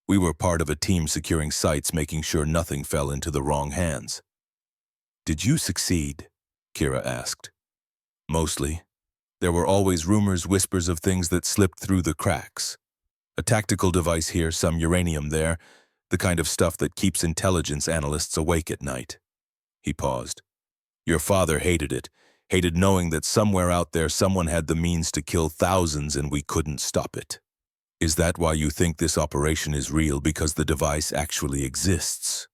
We were part of a team securing sites, making sure nothing fell into the wrong hands. Did you succeed? Kira asked. Mostly. There were always rumors, whispers of things that slipped through the cracks. A tactical device here, some uranium there, the kind of stuff that keeps intelligence analysts awake at night. He paused. Your father hated it. Hated knowing that somewhere out there someone had the means to kill thousands and we couldn't stop it. Is that why you think this operation is real, because the device actually exists?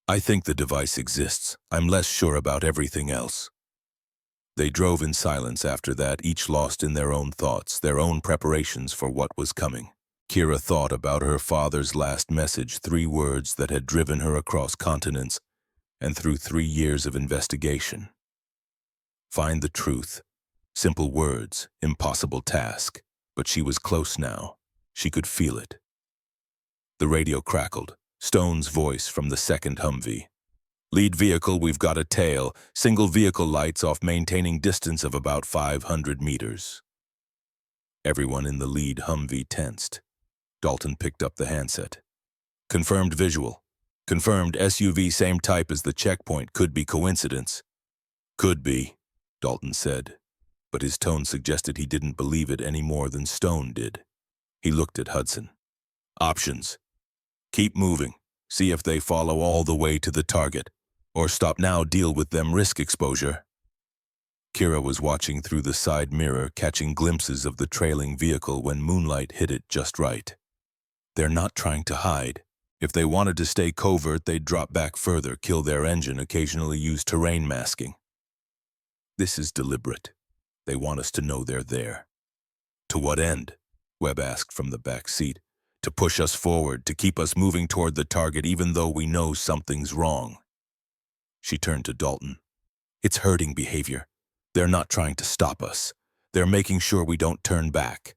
I think the device exists. I'm less sure about everything else. They drove in silence after that, each lost in their own thoughts, their own preparations for what was coming. Kira thought about her father's last message, 3 words that had driven her across continents and through 3 years of investigation. Find the truth. Simple words, impossible task. But she was close now. She could feel it. The radio crackled. Stone's voice from the second Humvee. Lead vehicle, we've got a tail. Single vehicle lights off, maintaining distance of about 500 meters. Everyone in the lead Humvee tensed. Dalton picked up the handset. Confirmed visual. Confirmed SUV, same type as the checkpoint. Could be coincidence. Could be, Dalton said, but his tone suggested he didn't believe it any more than Stone did. He looked at Hudson. Options. Keep moving. See if they follow all the way to the target. Or stop now, deal with them, risk exposure. Kira was watching through the side mirror, catching glimpses of the trailing vehicle when moonlight hit it just right. They're not trying to hide. If they wanted to stay covert, they'd drop back further, kill their engine, occasionally use terrain masking. This is deliberate. They want us to know they're there. To what end? Webb asked from the back seat. To push us forward, to keep us moving toward the target even though we know something's wrong. She turned to Dalton. It's herding behavior. They're not trying to stop us. They're making sure we don't turn back.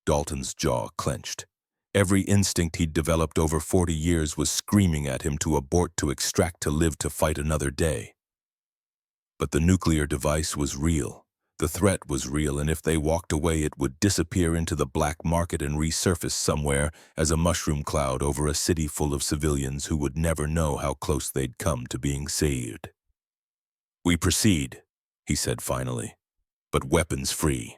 Dalton's jaw clenched. Every instinct he'd developed over 40 years was screaming at him to abort, to extract, to live, to fight another day. But the nuclear device was real. The threat was real, and if they walked away, it would disappear into the black market and resurface somewhere as a mushroom cloud over a city full of civilians who would never know how close they'd come to being saved. We proceed, he said finally, but weapons free.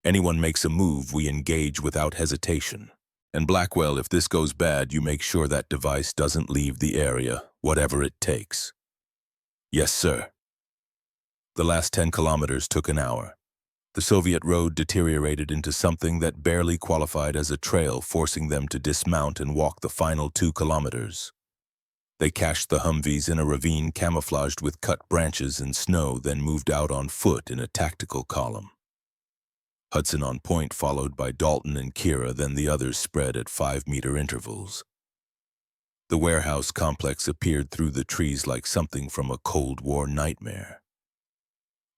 Anyone makes a move, we engage without hesitation. And Blackwell, if this goes bad, you make sure that device doesn't leave the area, whatever it takes. Yes, sir. The last 10 kilometers took an hour. The Soviet road deteriorated into something that barely qualified as a trail, forcing them to dismount and walk the final 2 kilometers. They cached the Humvees in a ravine camouflaged with cut branches and snow, then moved out on foot in a tactical column. Hudson on point, followed by Dalton and Kira, then the others spread at 5-meter intervals. The warehouse complex appeared through the trees like something from a Cold War nightmare.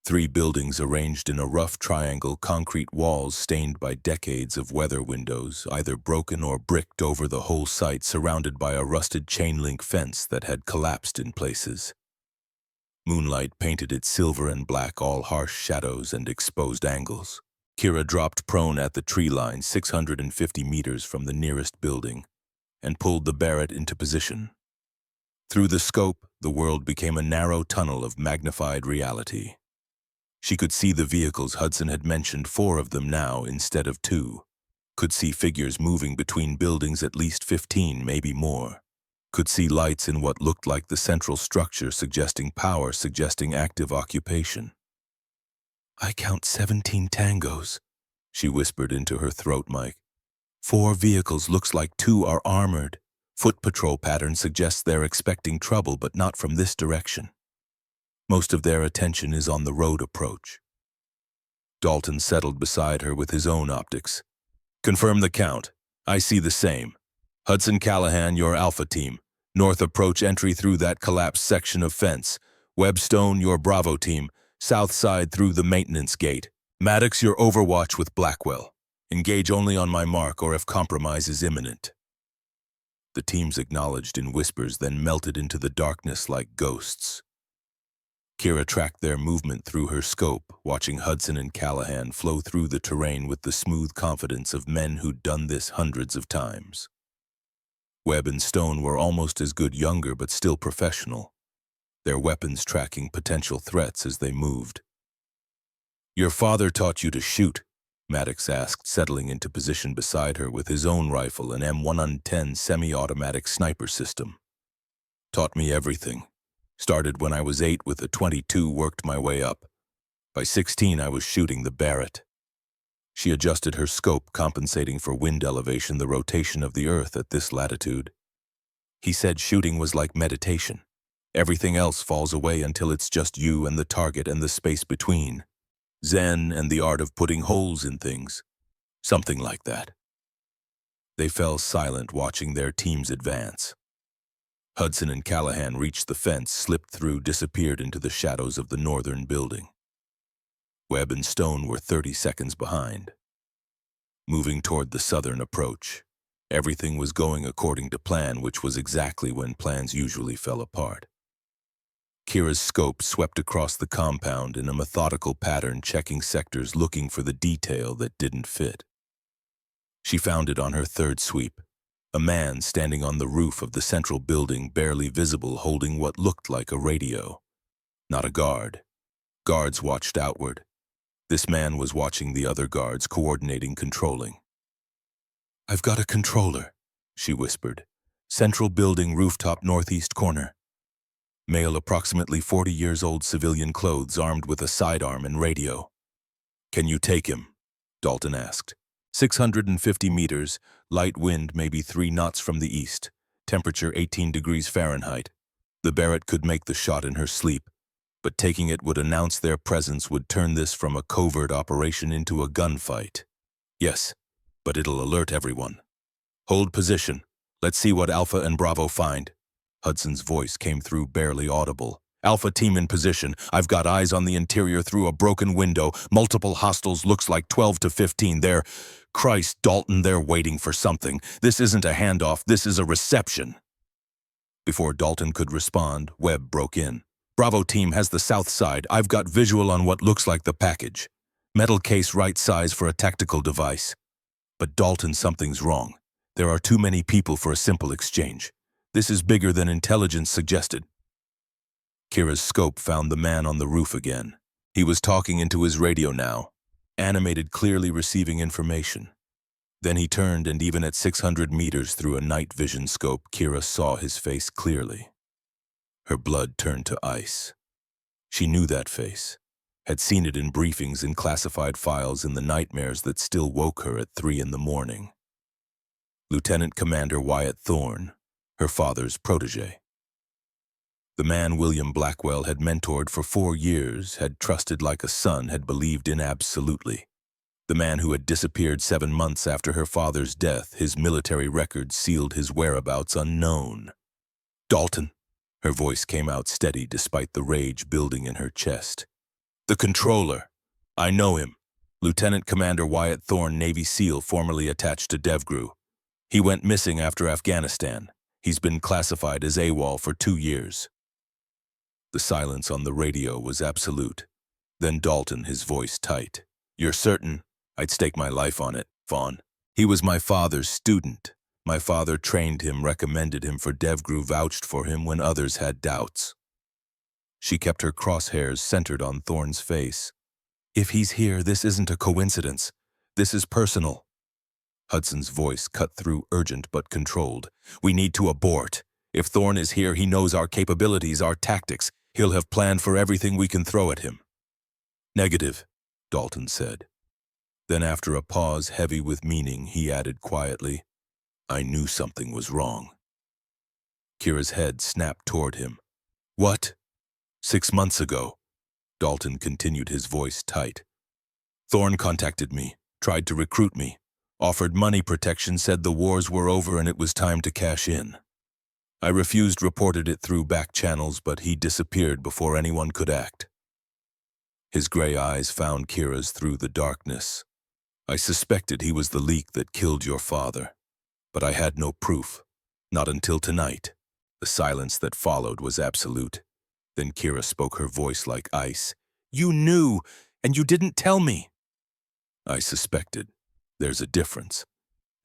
3 buildings arranged in a rough triangle, concrete walls stained by decades of weather, windows either broken or bricked over the whole site, surrounded by a rusted chain-link fence that had collapsed in places. Moonlight painted it silver and black, all harsh shadows and exposed angles. Kira dropped prone at the tree line 650 meters from the nearest building and pulled the Barrett into position. Through the scope, the world became a narrow tunnel of magnified reality. She could see the vehicles Hudson had mentioned, 4 of them now instead of 2. Could see figures moving between buildings, at least 15, maybe more. Could see lights in what looked like the central structure, suggesting power, suggesting active occupation. I count 17 tangos, she whispered into her throat mic. 4 vehicles, looks like 2 are armored. Foot patrol pattern suggests they're expecting trouble, but not from this direction. Most of their attention is on the road approach. Dalton settled beside her with his own optics. Confirm the count. I see the same. Hudson Callahan, your Alpha team. North approach entry through that collapsed section of fence. Webstone, your Bravo team. South side through the maintenance gate. Maddox, your Overwatch with Blackwell. Engage only on my mark or if compromise is imminent. The teams acknowledged in whispers, then melted into the darkness like ghosts. Kira tracked their movement through her scope, watching Hudson and Callahan flow through the terrain with the smooth confidence of men who'd done this hundreds of times. Webb and Stone were almost as good, younger but still professional, their weapons tracking potential threats as they moved. Your father taught you to shoot? Maddox asked, settling into position beside her with his own rifle, an M110 semi-automatic sniper system. Taught me everything. Started when I was 8 with a .22, worked my way up. By 16, I was shooting the Barrett. She adjusted her scope, compensating for wind elevation, the rotation of the Earth at this latitude. He said shooting was like meditation. Everything else falls away until it's just you and the target and the space between. Zen and the art of putting holes in things. Something like that. They fell silent watching their teams advance. Hudson and Callahan reached the fence, slipped through, disappeared into the shadows of the northern building. Webb and Stone were 30 seconds behind. Moving toward the southern approach, everything was going according to plan, which was exactly when plans usually fell apart. Kira's scope swept across the compound in a methodical pattern, checking sectors, looking for the detail that didn't fit. She found it on her third sweep. A man standing on the roof of the central building, barely visible, holding what looked like a radio. Not a guard. Guards watched outward. This man was watching the other guards, coordinating, controlling. "I've got a controller," she whispered. "Central building, rooftop, northeast corner. Male, approximately 40 years old, civilian clothes, armed with a sidearm and radio." "Can you take him?" Dalton asked. 650 meters, light wind maybe 3 knots from the east, temperature 18 degrees Fahrenheit. The Barrett could make the shot in her sleep, but taking it would announce their presence, would turn this from a covert operation into a gunfight. "Yes, but it'll alert everyone. Hold position. Let's see what Alpha and Bravo find." Hudson's voice came through, barely audible. "Alpha team in position. I've got eyes on the interior through a broken window. Multiple hostiles, looks like 12 to 15. They're... Christ, Dalton, they're waiting for something. This isn't a handoff, this is a reception." Before Dalton could respond, Webb broke in. "Bravo team has the south side. I've got visual on what looks like the package. Metal case, right size for a tactical device. But Dalton, something's wrong. There are too many people for a simple exchange. This is bigger than intelligence suggested." Kira's scope found the man on the roof again. He was talking into his radio now, animated, clearly receiving information. Then he turned, and even at 600 meters through a night vision scope, Kira saw his face clearly. Her blood turned to ice. She knew that face, had seen it in briefings, in classified files, in the nightmares that still woke her at 3 in the morning. Lieutenant Commander Wyatt Thorne, her father's protege. The man William Blackwell had mentored for 4 years, had trusted like a son, had believed in absolutely. The man who had disappeared 7 months after her father's death, his military records sealed his whereabouts unknown. "Dalton," her voice came out steady despite the rage building in her chest. "The controller. I know him. Lieutenant Commander Wyatt Thorne, Navy SEAL, formerly attached to DevGru. He went missing after Afghanistan. He's been classified as AWOL for 2 years. The silence on the radio was absolute. Then Dalton, his voice tight. "You're certain? I'd stake my life on it, Vaughn. He was my father's student. My father trained him, recommended him for DevGru, vouched for him when others had doubts." She kept her crosshairs centered on Thorne's face. "If he's here, this isn't a coincidence. This is personal." Hudson's voice cut through, urgent but controlled. "We need to abort. If Thorne is here, he knows our capabilities, our tactics. He'll have planned for everything we can throw at him." "Negative," Dalton said. Then after a pause heavy with meaning, he added quietly, "I knew something was wrong." Kira's head snapped toward him. "What?" 6 months ago," Dalton continued, his voice tight. "Thorne contacted me, tried to recruit me, offered money protection, said the wars were over and it was time to cash in. I refused, reported it through back channels, but he disappeared before anyone could act." His gray eyes found Kira's through the darkness. "I suspected he was the leak that killed your father, but I had no proof. Not until tonight." The silence that followed was absolute. Then Kira spoke, her voice like ice. "You knew, and you didn't tell me." "I suspected. There's a difference.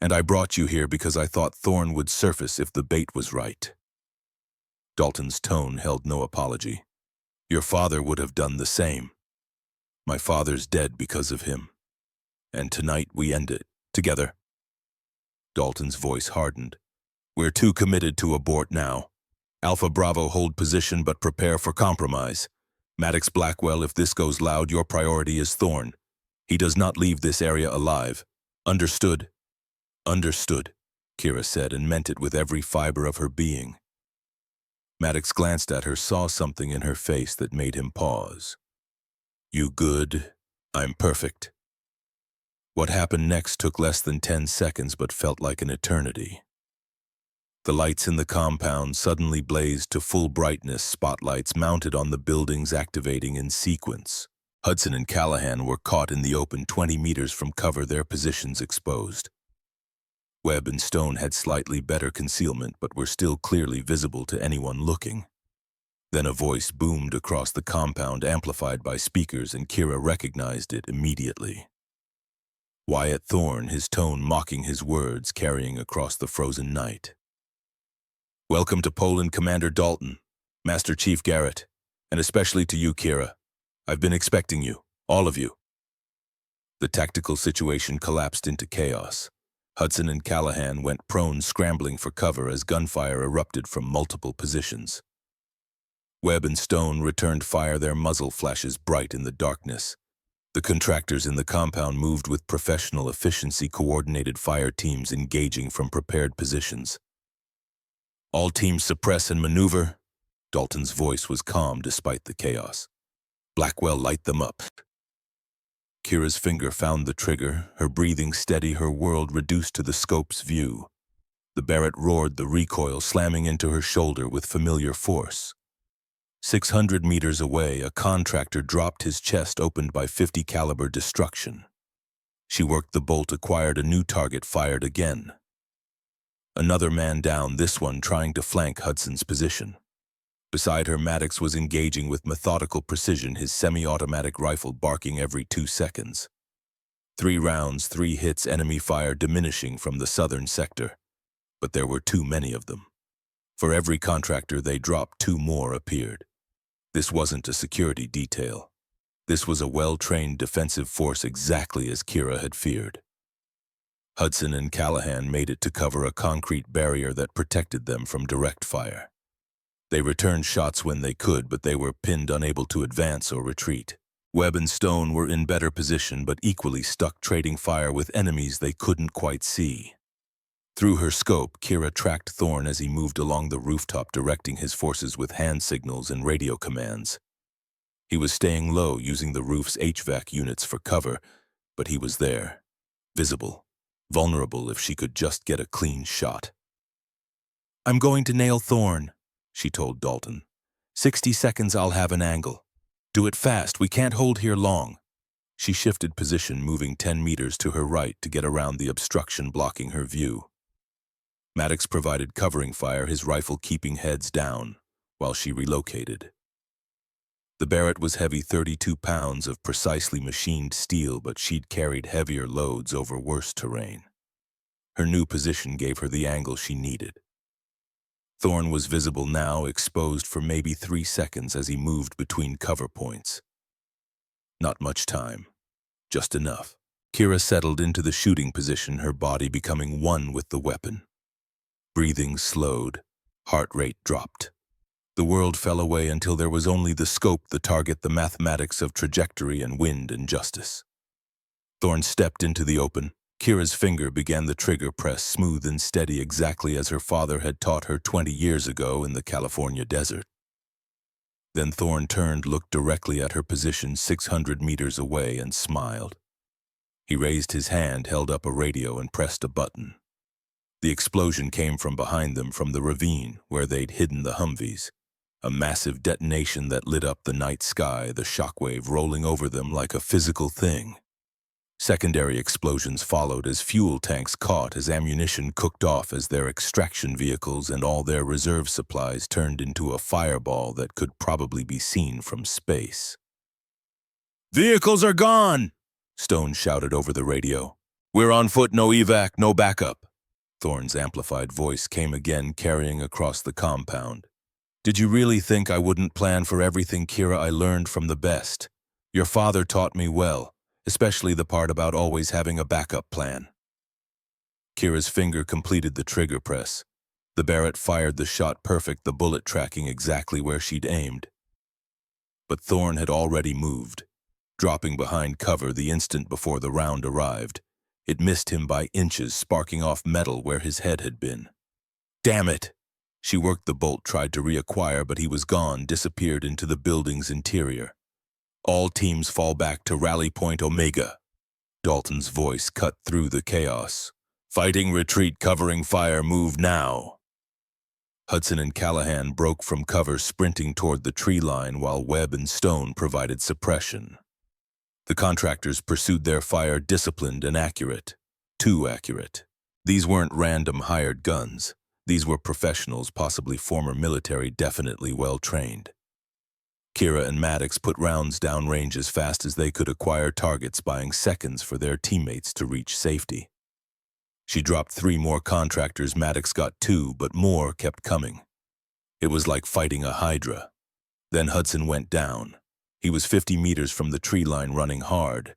And I brought you here because I thought Thorne would surface if the bait was right." Dalton's tone held no apology. "Your father would have done the same. My father's dead because of him. And tonight we end it, together." Dalton's voice hardened. "We're too committed to abort now. Alpha Bravo, hold position but prepare for compromise. Maddox Blackwell, if this goes loud, your priority is Thorne. He does not leave this area alive. Understood?" "Understood," Kira said, and meant it with every fiber of her being. Maddox glanced at her, saw something in her face that made him pause. "You good? I'm perfect." What happened next took less than 10 seconds but felt like an eternity. The lights in the compound suddenly blazed to full brightness, spotlights mounted on the buildings activating in sequence. Hudson and Callahan were caught in the open 20 meters from cover, their positions exposed. Webb and Stone had slightly better concealment but were still clearly visible to anyone looking. Then a voice boomed across the compound, amplified by speakers, and Kira recognized it immediately. Wyatt Thorne, his tone mocking his words, carrying across the frozen night. "Welcome to Poland, Commander Dalton, Master Chief Garrett, and especially to you, Kira. I've been expecting you, all of you." The tactical situation collapsed into chaos. Hudson and Callahan went prone, scrambling for cover as gunfire erupted from multiple positions. Webb and Stone returned fire, their muzzle flashes bright in the darkness. The contractors in the compound moved with professional efficiency, coordinated fire teams engaging from prepared positions. "All teams suppress and maneuver." Dalton's voice was calm despite the chaos. "Blackwell, light them up." Kira's finger found the trigger, her breathing steady, her world reduced to the scope's view. The Barrett roared, the recoil slamming into her shoulder with familiar force. 600 meters away, a contractor dropped, his chest opened by .50 caliber destruction. She worked the bolt, acquired a new target, fired again. Another man down, this one trying to flank Hudson's position. Beside her, Maddox was engaging with methodical precision, his semi-automatic rifle barking every 2 seconds. 3 rounds, 3 hits, enemy fire diminishing from the southern sector. But there were too many of them. For every contractor they dropped, 2 more appeared. This wasn't a security detail. This was a well-trained defensive force, exactly as Kira had feared. Hudson and Callahan made it to cover a concrete barrier that protected them from direct fire. They returned shots when they could, but they were pinned, unable to advance or retreat. Webb and Stone were in better position, but equally stuck, trading fire with enemies they couldn't quite see. Through her scope, Kira tracked Thorne as he moved along the rooftop, directing his forces with hand signals and radio commands. He was staying low, using the roof's HVAC units for cover, but he was there, visible, vulnerable if she could just get a clean shot. "I'm going to nail Thorne," she told Dalton. 60 seconds, I'll have an angle. Do it fast, we can't hold here long." She shifted position, moving 10 meters to her right to get around the obstruction blocking her view. Maddox provided covering fire, his rifle keeping heads down, while she relocated. The Barrett was heavy, 32 pounds of precisely machined steel, but she'd carried heavier loads over worse terrain. Her new position gave her the angle she needed. Thorne was visible now, exposed for maybe 3 seconds as he moved between cover points. Not much time, just enough. Kira settled into the shooting position, her body becoming one with the weapon. Breathing slowed, heart rate dropped. The world fell away until there was only the scope, the target, the mathematics of trajectory and wind and justice. Thorne stepped into the open. Kira's finger began the trigger press, smooth and steady, exactly as her father had taught her 20 years ago in the California desert. Then Thorne turned, looked directly at her position 600 meters away, and smiled. He raised his hand, held up a radio, and pressed a button. The explosion came from behind them, from the ravine where they'd hidden the Humvees. A massive detonation that lit up the night sky, the shockwave rolling over them like a physical thing. Secondary explosions followed as fuel tanks caught, as ammunition cooked off, as their extraction vehicles and all their reserve supplies turned into a fireball that could probably be seen from space. "Vehicles are gone!" Stone shouted over the radio. "We're on foot, no evac, no backup." Thorne's amplified voice came again, carrying across the compound. "Did you really think I wouldn't plan for everything, Kira? I learned from the best. Your father taught me well, especially the part about always having a backup plan." Kira's finger completed the trigger press. The Barrett fired the shot perfect, the bullet tracking exactly where she'd aimed. But Thorne had already moved, dropping behind cover the instant before the round arrived. It missed him by inches, sparking off metal where his head had been. "Damn it!" She worked the bolt, tried to reacquire, but he was gone, disappeared into the building's interior. "All teams fall back to Rally Point Omega." Dalton's voice cut through the chaos. Fighting, retreat, covering fire, move now. Hudson and Callahan broke from cover, sprinting toward the tree line while Webb and Stone provided suppression. The contractors pursued their fire, disciplined and accurate. Too accurate. These weren't random hired guns. These were professionals, possibly former military, definitely well-trained. Kira and Maddox put rounds downrange as fast as they could, acquire targets, buying seconds for their teammates to reach safety. She dropped 3 more contractors. Maddox got 2, but more kept coming. It was like fighting a hydra. Then Hudson went down. He was 50 meters from the tree line, running hard.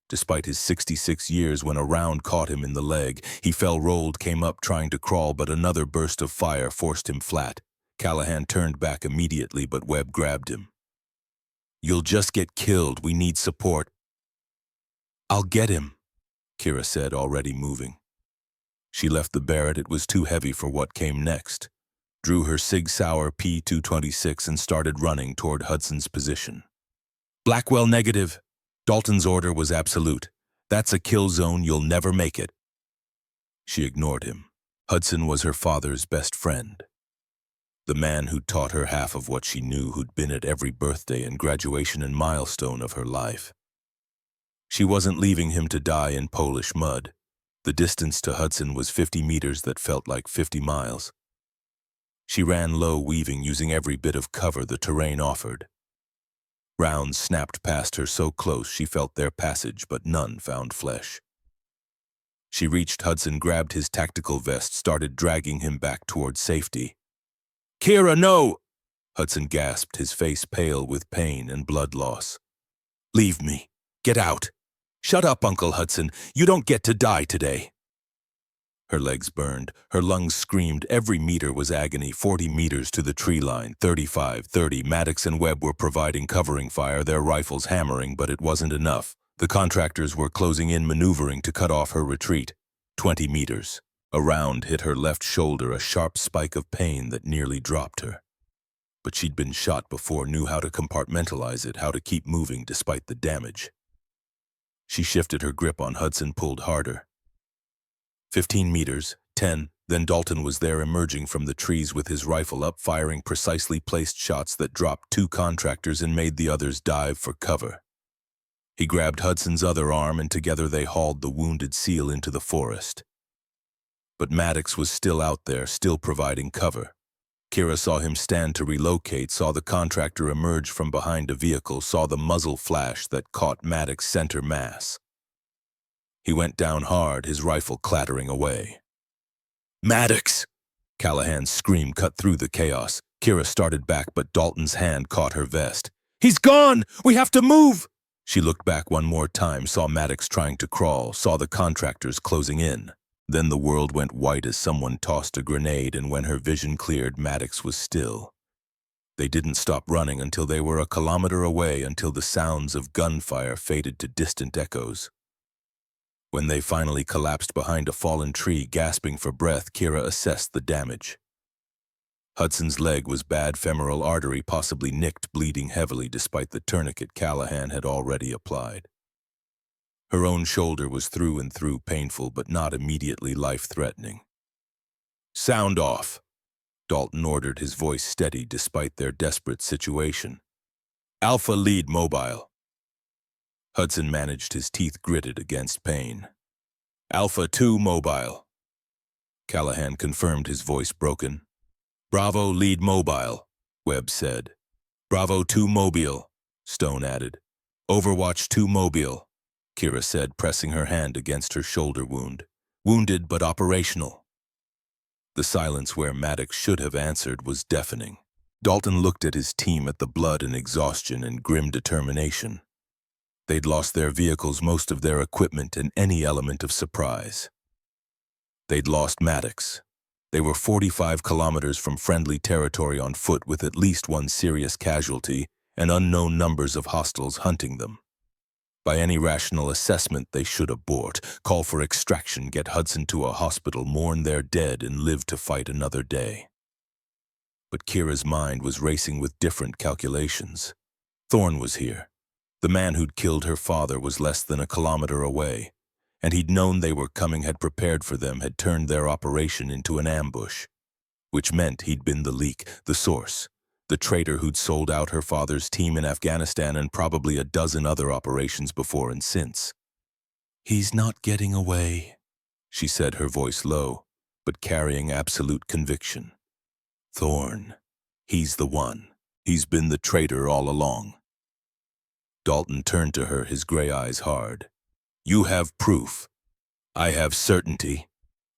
Despite his 66 years, when a round caught him in the leg, he fell, rolled, came up trying to crawl, but another burst of fire forced him flat. Callahan turned back immediately, but Webb grabbed him. "You'll just get killed. We need support." "I'll get him," Kira said, already moving. She left the Barrett. It was too heavy for what came next. Drew her Sig Sauer P226 and started running toward Hudson's position. "Blackwell negative." Dalton's order was absolute. "That's a kill zone. You'll never make it." She ignored him. Hudson was her father's best friend. The man who'd taught her half of what she knew, who'd been at every birthday and graduation and milestone of her life. She wasn't leaving him to die in Polish mud. The distance to Hudson was 50 meters that felt like 50 miles. She ran low, weaving, using every bit of cover the terrain offered. Rounds snapped past her so close she felt their passage, but none found flesh. She reached Hudson, grabbed his tactical vest, started dragging him back toward safety. "Kira, no!" Hudson gasped, his face pale with pain and blood loss. "Leave me. Get out." "Shut up, Uncle Hudson. You don't get to die today." Her legs burned. Her lungs screamed. Every meter was agony. 40 meters to the tree line. 35, 30. Maddox and Webb were providing covering fire, their rifles hammering, but it wasn't enough. The contractors were closing in, maneuvering to cut off her retreat. 20 meters. A round hit her left shoulder, a sharp spike of pain that nearly dropped her. But she'd been shot before, knew how to compartmentalize it, how to keep moving despite the damage. She shifted her grip on Hudson, pulled harder. 15 meters, 10, then Dalton was there, emerging from the trees with his rifle up, firing precisely placed shots that dropped 2 contractors and made the others dive for cover. He grabbed Hudson's other arm, and together they hauled the wounded SEAL into the forest. But Maddox was still out there, still providing cover. Kira saw him stand to relocate, saw the contractor emerge from behind a vehicle, saw the muzzle flash that caught Maddox's center mass. He went down hard, his rifle clattering away. "Maddox!" Callahan's scream cut through the chaos. Kira started back, but Dalton's hand caught her vest. "He's gone! We have to move!" She looked back one more time, saw Maddox trying to crawl, saw the contractors closing in. Then the world went white as someone tossed a grenade, and when her vision cleared, Maddox was still. They didn't stop running until they were a kilometer away, until the sounds of gunfire faded to distant echoes. When they finally collapsed behind a fallen tree, gasping for breath, Kira assessed the damage. Hudson's leg was bad, femoral artery possibly nicked, bleeding heavily despite the tourniquet Callahan had already applied. Her own shoulder was through and through painful, but not immediately life-threatening. "Sound off," Dalton ordered, his voice steady despite their desperate situation. "Alpha lead mobile." Hudson managed, his teeth gritted against pain. "Alpha 2 mobile." Callahan confirmed, his voice broken. "Bravo lead mobile," Webb said. "Bravo 2 mobile," Stone added. "Overwatch 2 mobile," Kira said, pressing her hand against her shoulder wound. "Wounded but operational." The silence where Maddox should have answered was deafening. Dalton looked at his team, at the blood and exhaustion and grim determination. They'd lost their vehicles, most of their equipment, and any element of surprise. They'd lost Maddox. They were 45 kilometers from friendly territory on foot, with at least 1 serious casualty and unknown numbers of hostiles hunting them. By any rational assessment, they should abort, call for extraction, get Hudson to a hospital, mourn their dead, and live to fight another day. But Kira's mind was racing with different calculations. Thorne was here. The man who'd killed her father was less than a kilometer away, and he'd known they were coming, had prepared for them, had turned their operation into an ambush, which meant he'd been the leak, the source, the traitor who'd sold out her father's team in Afghanistan and probably a dozen other operations before and since. "He's not getting away," she said, her voice low, but carrying absolute conviction. "Thorn. He's the one. He's been the traitor all along." Dalton turned to her, his gray eyes hard. "You have proof. I have certainty.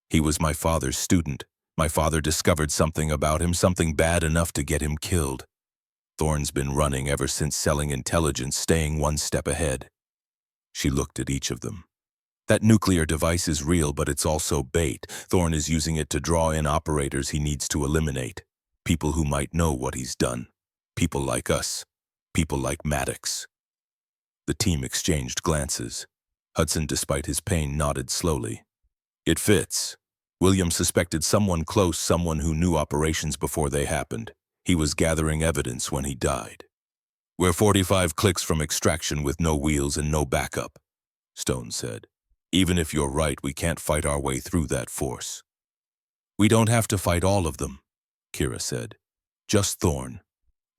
He was my father's student. My father discovered something about him, something bad enough to get him killed. Thorn's been running ever since, selling intelligence, staying one step ahead." She looked at each of them. "That nuclear device is real, but it's also bait. Thorn is using it to draw in operators he needs to eliminate. People who might know what he's done. People like us. People like Maddox." The team exchanged glances. Hudson, despite his pain, nodded slowly. "It fits. William suspected someone close, someone who knew operations before they happened. He was gathering evidence when he died. We're 45 clicks from extraction with no wheels and no backup," Stone said. "Even if you're right, we can't fight our way through that force." "We don't have to fight all of them," Kira said. "Just Thorn.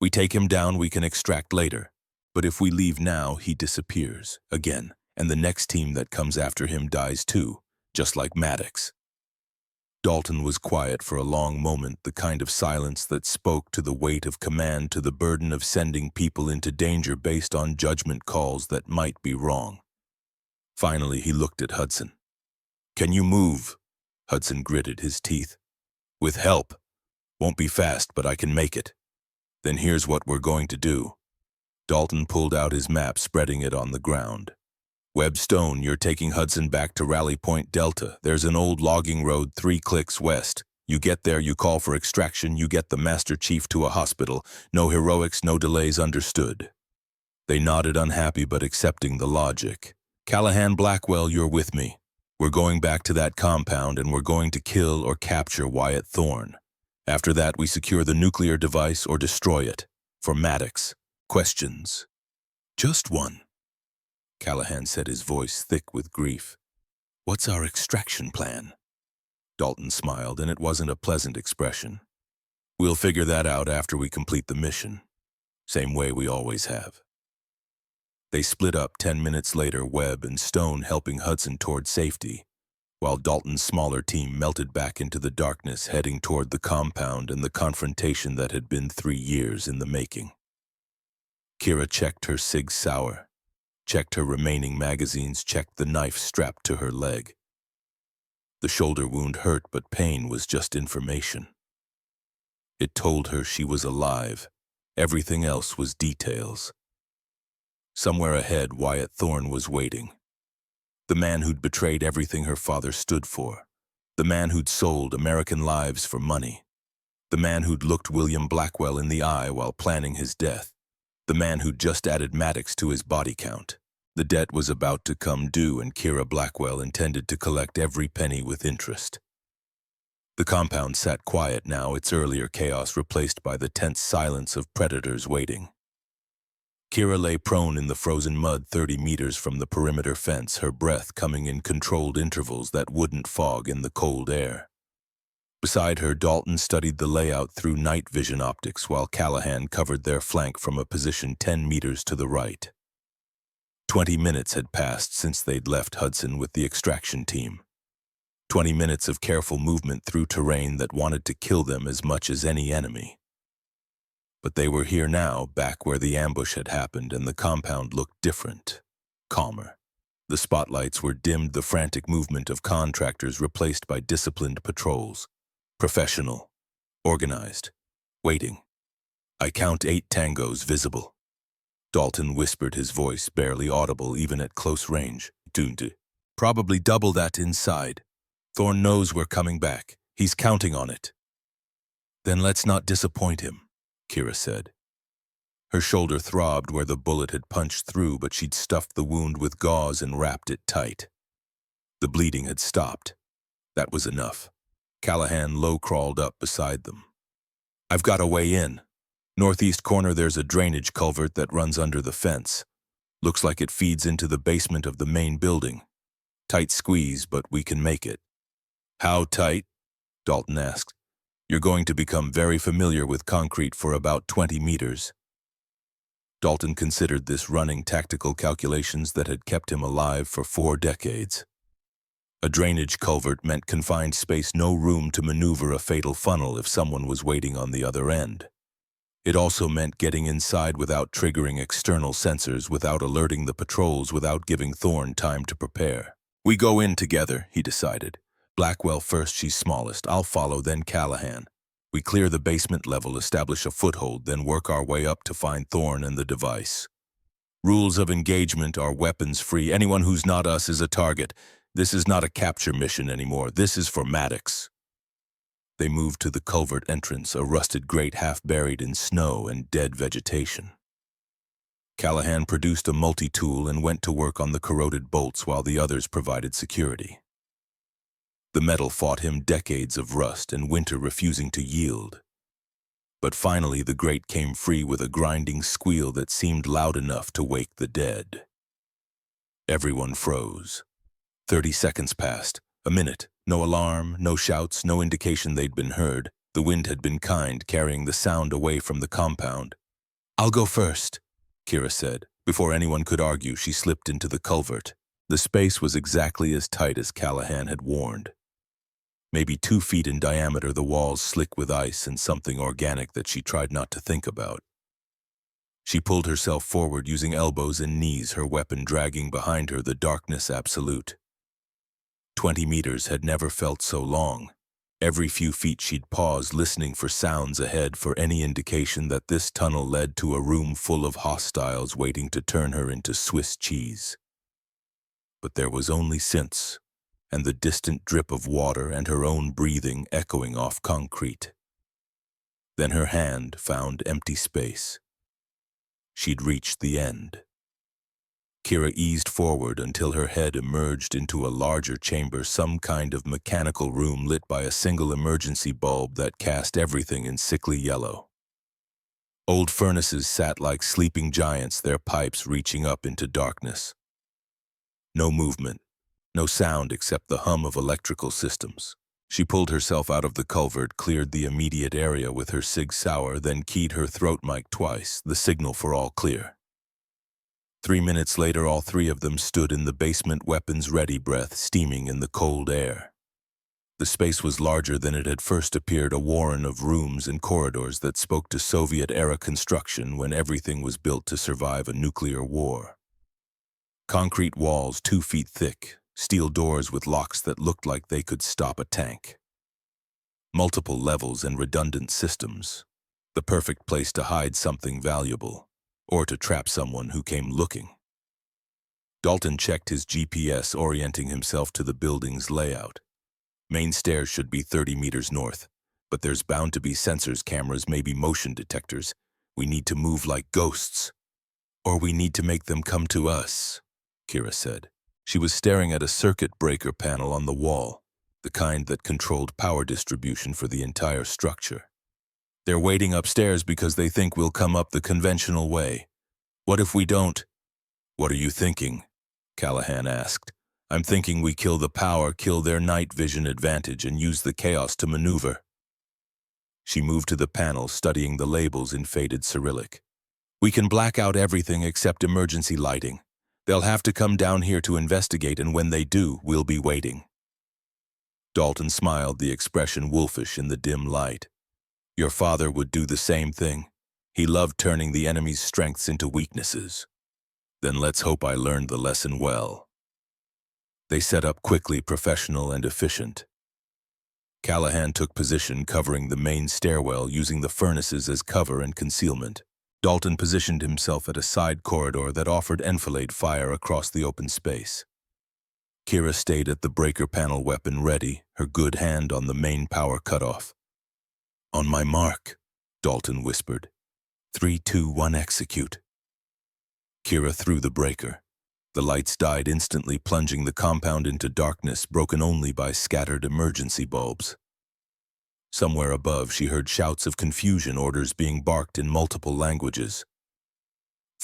We take him down, we can extract later. But if we leave now, he disappears again, and the next team that comes after him dies too, just like Maddox." Dalton was quiet for a long moment, the kind of silence that spoke to the weight of command, to the burden of sending people into danger based on judgment calls that might be wrong. Finally, he looked at Hudson. "Can you move?" Hudson gritted his teeth. "With help. Won't be fast, but I can make it." "Then here's what we're going to do." Dalton pulled out his map, spreading it on the ground. "Webb, Stone, you're taking Hudson back to Rally Point Delta. There's an old logging road 3 clicks west. You get there, you call for extraction, you get the Master Chief to a hospital. No heroics, no delays, understood." They nodded, unhappy but accepting the logic. "Callahan, Blackwell, you're with me. We're going back to that compound and we're going to kill or capture Wyatt Thorn. After that, we secure the nuclear device or destroy it. For Maddox. Questions?" "Just one." Callahan said, his voice thick with grief. "What's our extraction plan?" Dalton smiled, and it wasn't a pleasant expression. "We'll figure that out after we complete the mission. Same way we always have." They split up 10 minutes later, Webb and Stone helping Hudson toward safety, while Dalton's smaller team melted back into the darkness, heading toward the compound and the confrontation that had been 3 years in the making. Kira checked her Sig Sauer, checked her remaining magazines, checked the knife strapped to her leg. The shoulder wound hurt, but pain was just information. It told her she was alive. Everything else was details. Somewhere ahead, Wyatt Thorn was waiting. The man who'd betrayed everything her father stood for. The man who'd sold American lives for money. The man who'd looked William Blackwell in the eye while planning his death. The man who'd just added Maddox to his body count. The debt was about to come due, and Kira Blackwell intended to collect every penny with interest. The compound sat quiet now, its earlier chaos replaced by the tense silence of predators waiting. Kira lay prone in the frozen mud 30 meters from the perimeter fence, her breath coming in controlled intervals that wouldn't fog in the cold air. Beside her, Dalton studied the layout through night vision optics while Callahan covered their flank from a position 10 meters to the right. 20 minutes had passed since they'd left Hudson with the extraction team. 20 minutes of careful movement through terrain that wanted to kill them as much as any enemy. But they were here now, back where the ambush had happened, and the compound looked different, calmer. The spotlights were dimmed, the frantic movement of contractors replaced by disciplined patrols. Professional, organized, waiting. "I count 8 tangos visible." Dalton whispered, his voice barely audible even at close range. "Dooned. Probably double that inside. Thorn knows we're coming back. He's counting on it." "Then let's not disappoint him," Kira said. Her shoulder throbbed where the bullet had punched through, but she'd stuffed the wound with gauze and wrapped it tight. The bleeding had stopped. That was enough. Callahan low-crawled up beside them. "I've got a way in. Northeast corner, there's a drainage culvert that runs under the fence. Looks like it feeds into the basement of the main building. Tight squeeze, but we can make it. How tight? Dalton asked. You're going to become very familiar with concrete for about 20 meters. Dalton considered this, running tactical calculations that had kept him alive for 4 decades. A drainage culvert meant confined space, no room to maneuver a fatal funnel if someone was waiting on the other end. It also meant getting inside without triggering external sensors, without alerting the patrols, without giving Thorne time to prepare. We go in together, he decided. Blackwell first, she's smallest. I'll follow, then Callahan. We clear the basement level, establish a foothold, then work our way up to find Thorne and the device. Rules of engagement are weapons free. Anyone who's not us is a target. This is not a capture mission anymore. This is for Maddox. They moved to the culvert entrance, a rusted grate half buried in snow and dead vegetation. Callahan produced a multi-tool and went to work on the corroded bolts while the others provided security. The metal fought him, decades of rust and winter refusing to yield. But finally the grate came free with a grinding squeal that seemed loud enough to wake the dead. Everyone froze. 30 seconds passed. A minute. No alarm, no shouts, no indication they'd been heard. The wind had been kind, carrying the sound away from the compound. I'll go first, Kira said. Before anyone could argue, she slipped into the culvert. The space was exactly as tight as Callahan had warned. Maybe 2 feet in diameter, the walls slick with ice and something organic that she tried not to think about. She pulled herself forward, using elbows and knees, her weapon dragging behind her, the darkness absolute. 20 meters had never felt so long. Every few feet she'd pause, listening for sounds ahead, for any indication that this tunnel led to a room full of hostiles waiting to turn her into Swiss cheese. But there was only synths, and the distant drip of water and her own breathing echoing off concrete. Then her hand found empty space. She'd reached the end. Kira eased forward until her head emerged into a larger chamber, some kind of mechanical room lit by a single emergency bulb that cast everything in sickly yellow. Old furnaces sat like sleeping giants, their pipes reaching up into darkness. No movement, no sound except the hum of electrical systems. She pulled herself out of the culvert, cleared the immediate area with her Sig Sauer, then keyed her throat mic twice, the signal for all clear. 3 minutes later, all 3 of them stood in the basement, weapons ready, breath steaming in the cold air. The space was larger than it had first appeared, a warren of rooms and corridors that spoke to Soviet-era construction when everything was built to survive a nuclear war. Concrete walls 2 feet thick, steel doors with locks that looked like they could stop a tank. Multiple levels and redundant systems, the perfect place to hide something valuable, or to trap someone who came looking. Dalton checked his GPS, orienting himself to the building's layout. Main stairs should be 30 meters north, but there's bound to be sensors, cameras, maybe motion detectors. We need to move like ghosts. Or we need to make them come to us, Kira said. She was staring at a circuit breaker panel on the wall, the kind that controlled power distribution for the entire structure. They're waiting upstairs because they think we'll come up the conventional way. What if we don't? What are you thinking? Callahan asked. I'm thinking we kill the power, kill their night vision advantage, and use the chaos to maneuver. She moved to the panel, studying the labels in faded Cyrillic. We can black out everything except emergency lighting. They'll have to come down here to investigate, and when they do, we'll be waiting. Dalton smiled, the expression wolfish in the dim light. Your father would do the same thing. He loved turning the enemy's strengths into weaknesses. Then let's hope I learned the lesson well. They set up quickly, professional and efficient. Callahan took position, covering the main stairwell, using the furnaces as cover and concealment. Dalton positioned himself at a side corridor that offered enfilade fire across the open space. Kira stayed at the breaker panel, weapon ready, her good hand on the main power cutoff. On my mark, Dalton whispered. 3, 2, 1, execute. Kira threw the breaker. The lights died instantly, plunging the compound into darkness, broken only by scattered emergency bulbs. Somewhere above, she heard shouts of confusion, orders being barked in multiple languages.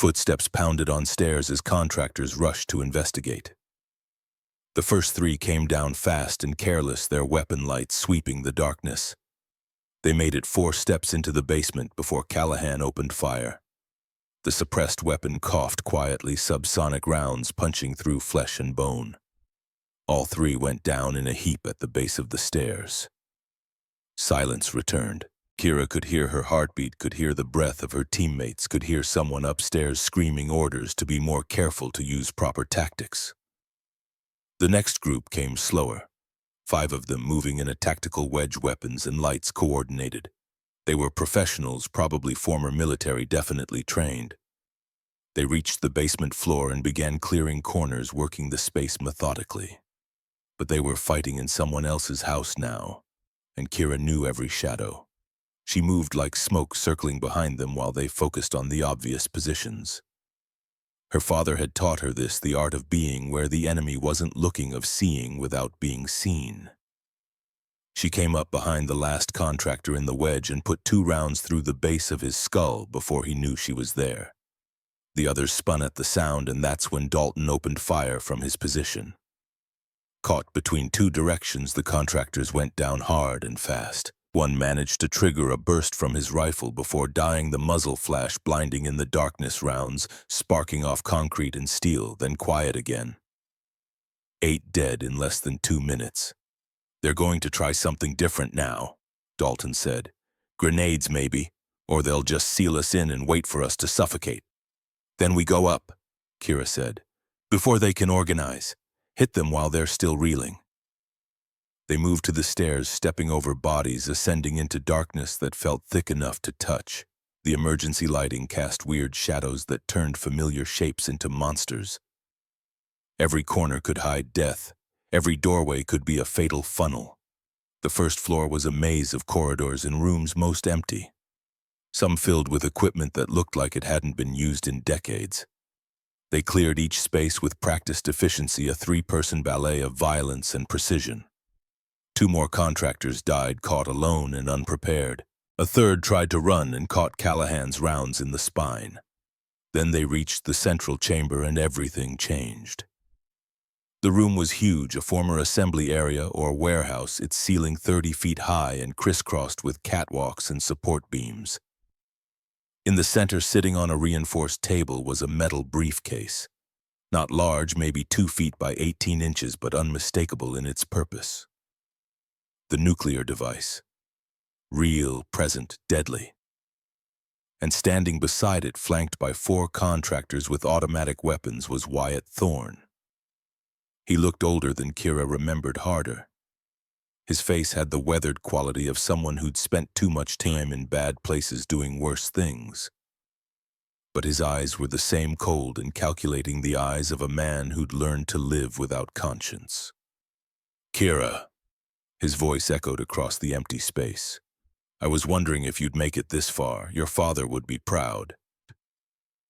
Footsteps pounded on stairs as contractors rushed to investigate. The first three came down fast and careless, their weapon lights sweeping the darkness. They made it 4 steps into the basement before Callahan opened fire. The suppressed weapon coughed quietly, subsonic rounds punching through flesh and bone. All 3 went down in a heap at the base of the stairs. Silence returned. Kira could hear her heartbeat, could hear the breath of her teammates, could hear someone upstairs screaming orders to be more careful, to use proper tactics. The next group came slower, 5 of them moving in a tactical wedge, weapons and lights coordinated. They were professionals, probably former military, definitely trained. They reached the basement floor and began clearing corners, working the space methodically. But they were fighting in someone else's house now, and Kira knew every shadow. She moved like smoke, circling behind them while they focused on the obvious positions. Her father had taught her this, the art of being where the enemy wasn't looking, of seeing without being seen. She came up behind the last contractor in the wedge and put 2 rounds through the base of his skull before he knew she was there. The others spun at the sound, and that's when Dalton opened fire from his position. Caught between 2 directions, the contractors went down hard and fast. One managed to trigger a burst from his rifle before dying, the muzzle flash blinding in the darkness, rounds sparking off concrete and steel, then quiet again. 8 dead in less than 2 minutes. "They're going to try something different now," Dalton said. "Grenades maybe, or they'll just seal us in and wait for us to suffocate." "Then we go up," Kira said, "before they can organize. Hit them while they're still reeling." They moved to the stairs, stepping over bodies, ascending into darkness that felt thick enough to touch. The emergency lighting cast weird shadows that turned familiar shapes into monsters. Every corner could hide death. Every doorway could be a fatal funnel. The first floor was a maze of corridors and rooms, most empty. Some filled with equipment that looked like it hadn't been used in decades. They cleared each space with practiced efficiency, a 3-person ballet of violence and precision. 2 more contractors died, caught alone and unprepared. A third tried to run and caught Callahan's rounds in the spine. Then they reached the central chamber and everything changed. The room was huge, a former assembly area or warehouse, its ceiling 30 feet high and crisscrossed with catwalks and support beams. In the center, sitting on a reinforced table, was a metal briefcase. Not large, maybe 2 feet by 18 inches, but unmistakable in its purpose. The nuclear device. Real, present, deadly. And standing beside it, flanked by 4 contractors with automatic weapons, was Wyatt Thorne. He looked older than Kira remembered, harder. His face had the weathered quality of someone who'd spent too much time in bad places doing worse things. But his eyes were the same cold and calculating, the eyes of a man who'd learned to live without conscience. "Kira," his voice echoed across the empty space. "I was wondering if you'd make it this far. Your father would be proud."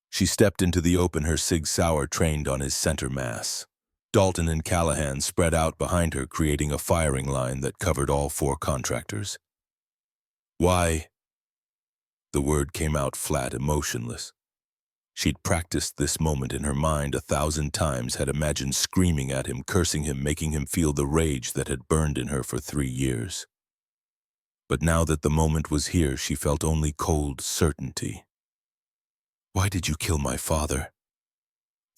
She stepped into the open, her Sig Sauer trained on his center mass. Dalton and Callahan spread out behind her, creating a firing line that covered all 4 contractors. "Why?" The word came out flat, emotionless. She'd practiced this moment in her mind 1,000 times, had imagined screaming at him, cursing him, making him feel the rage that had burned in her for 3 years. But now that the moment was here, she felt only cold certainty. "Why did you kill my father?"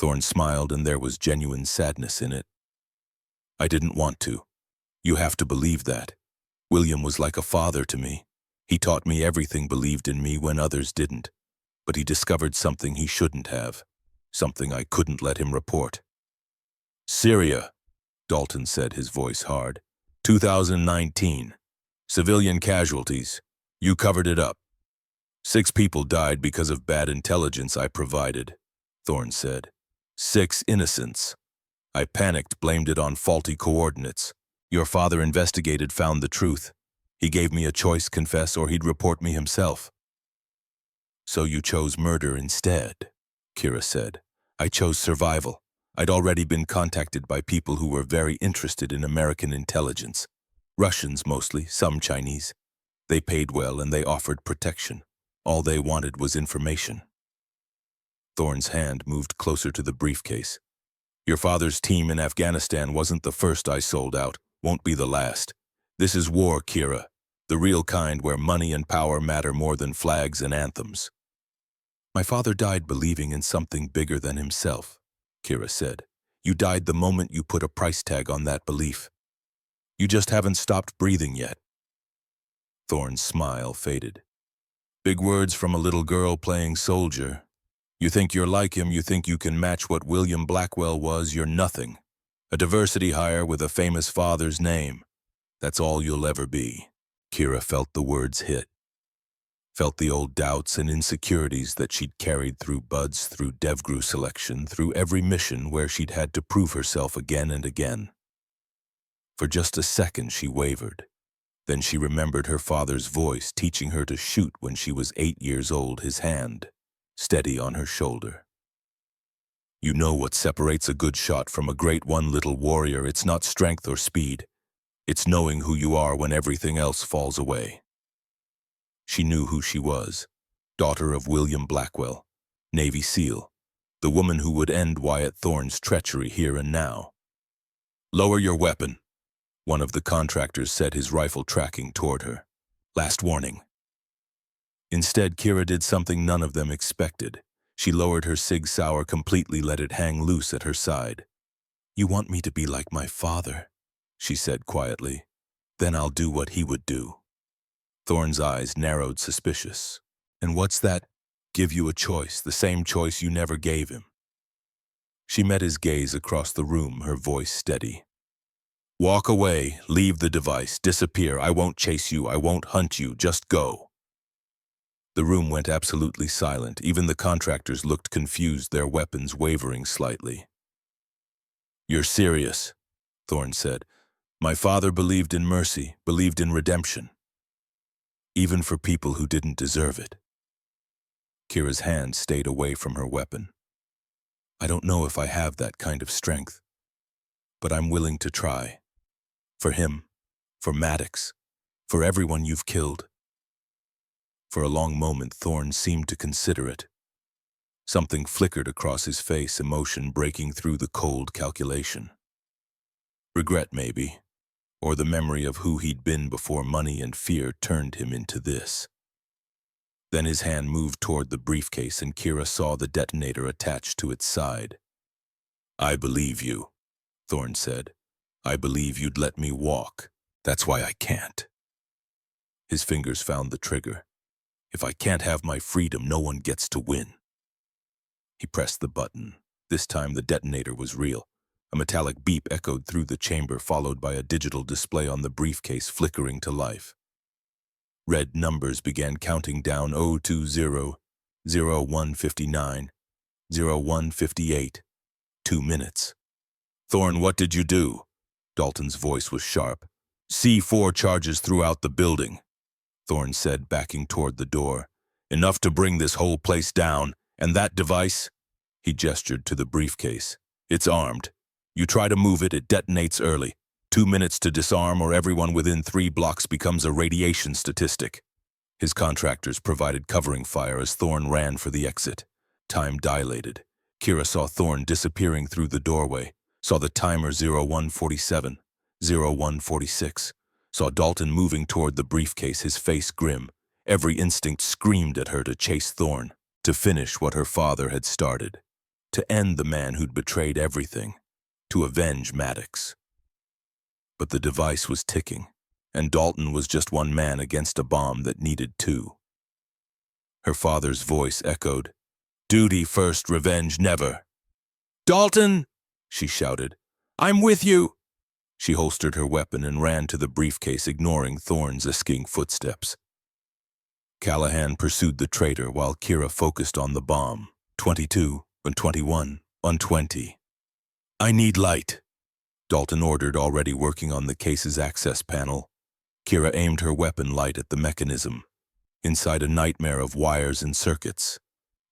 Thorne smiled, and there was genuine sadness in it. "I didn't want to. You have to believe that. William was like a father to me. He taught me everything, believed in me when others didn't. But he discovered something he shouldn't have, something I couldn't let him report." "Syria," Dalton said, his voice hard. 2019. Civilian casualties. You covered it up. 6 people died because of bad intelligence I provided," Thorne said. 6 innocents. I panicked, blamed it on faulty coordinates. Your father investigated, found the truth. He gave me a choice: confess or he'd report me himself. "So you chose murder instead," Kira said. "I chose survival. I'd already been contacted by people who were very interested in American intelligence. Russians mostly, some Chinese. They paid well and they offered protection. All they wanted was information." Thorne's hand moved closer to the briefcase. Your father's team in Afghanistan wasn't the first I sold out, won't be the last. This is war, Kira. The real kind where money and power matter more than flags and anthems. My father died believing in something bigger than himself, Kira said. You died the moment you put a price tag on that belief. You just haven't stopped breathing yet. Thorne's smile faded. Big words from a little girl playing soldier. You think you're like him, you think you can match what William Blackwell was, you're nothing. A diversity hire with a famous father's name. That's all you'll ever be. Kira felt the words hit. Felt the old doubts and insecurities that she'd carried through buds, through DevGru selection, through every mission where she'd had to prove herself again and again. For just a second she wavered. Then she remembered her father's voice teaching her to shoot when she was 8 years old, his hand steady on her shoulder. You know what separates a good shot from a great one, little warrior. It's not strength or speed. It's knowing who you are when everything else falls away. She knew who she was, daughter of William Blackwell, Navy SEAL, the woman who would end Wyatt Thorne's treachery here and now. Lower your weapon, one of the contractors said, his rifle tracking toward her. Last warning. Instead, Kira did something none of them expected. She lowered her Sig Sauer completely, let it hang loose at her side. You want me to be like my father, she said quietly. Then I'll do what he would do. Thorne's eyes narrowed, suspicious. And what's that? Give you a choice, the same choice you never gave him. She met his gaze across the room, her voice steady. Walk away, leave the device, disappear. I won't chase you, I won't hunt you, just go. The room went absolutely silent. Even the contractors looked confused, their weapons wavering slightly. You're serious, Thorne said. My father believed in mercy, believed in redemption. Even for people who didn't deserve it. Kira's hand stayed away from her weapon. I don't know if I have that kind of strength, but I'm willing to try. For him, for Maddox, for everyone you've killed. For a long moment, Thorne seemed to consider it. Something flickered across his face, emotion breaking through the cold calculation. Regret, maybe, or the memory of who he'd been before money and fear turned him into this. Then his hand moved toward the briefcase and Kira saw the detonator attached to its side. I believe you, Thorne said. I believe you'd let me walk. That's why I can't. His fingers found the trigger. If I can't have my freedom, no one gets to win. He pressed the button. This time the detonator was real. A metallic beep echoed through the chamber, followed by a digital display on the briefcase flickering to life. Red numbers began counting down: 020, 0159, 0158. 2 minutes. Thorne, what did you do? Dalton's voice was sharp. C4 charges throughout the building, Thorne said, backing toward the door. Enough to bring this whole place down. And that device? He gestured to the briefcase. It's armed. You try to move it, it detonates early. 2 minutes to disarm or everyone within 3 blocks becomes a radiation statistic. His contractors provided covering fire as Thorne ran for the exit. Time dilated. Kira saw Thorne disappearing through the doorway, saw the timer 0147, 0146, saw Dalton moving toward the briefcase, his face grim. Every instinct screamed at her to chase Thorne, to finish what her father had started, to end the man who'd betrayed everything, to avenge Maddox. But the device was ticking, and Dalton was just one man against a bomb that needed 2. Her father's voice echoed, "Duty first, revenge never." "Dalton!" she shouted. "I'm with you!" She holstered her weapon and ran to the briefcase, ignoring Thorne's esking footsteps. Callahan pursued the traitor while Kira focused on the bomb. 22, on 21, on 20. "I need light," Dalton ordered, already working on the case's access panel. Kira aimed her weapon light at the mechanism. Inside a nightmare of wires and circuits,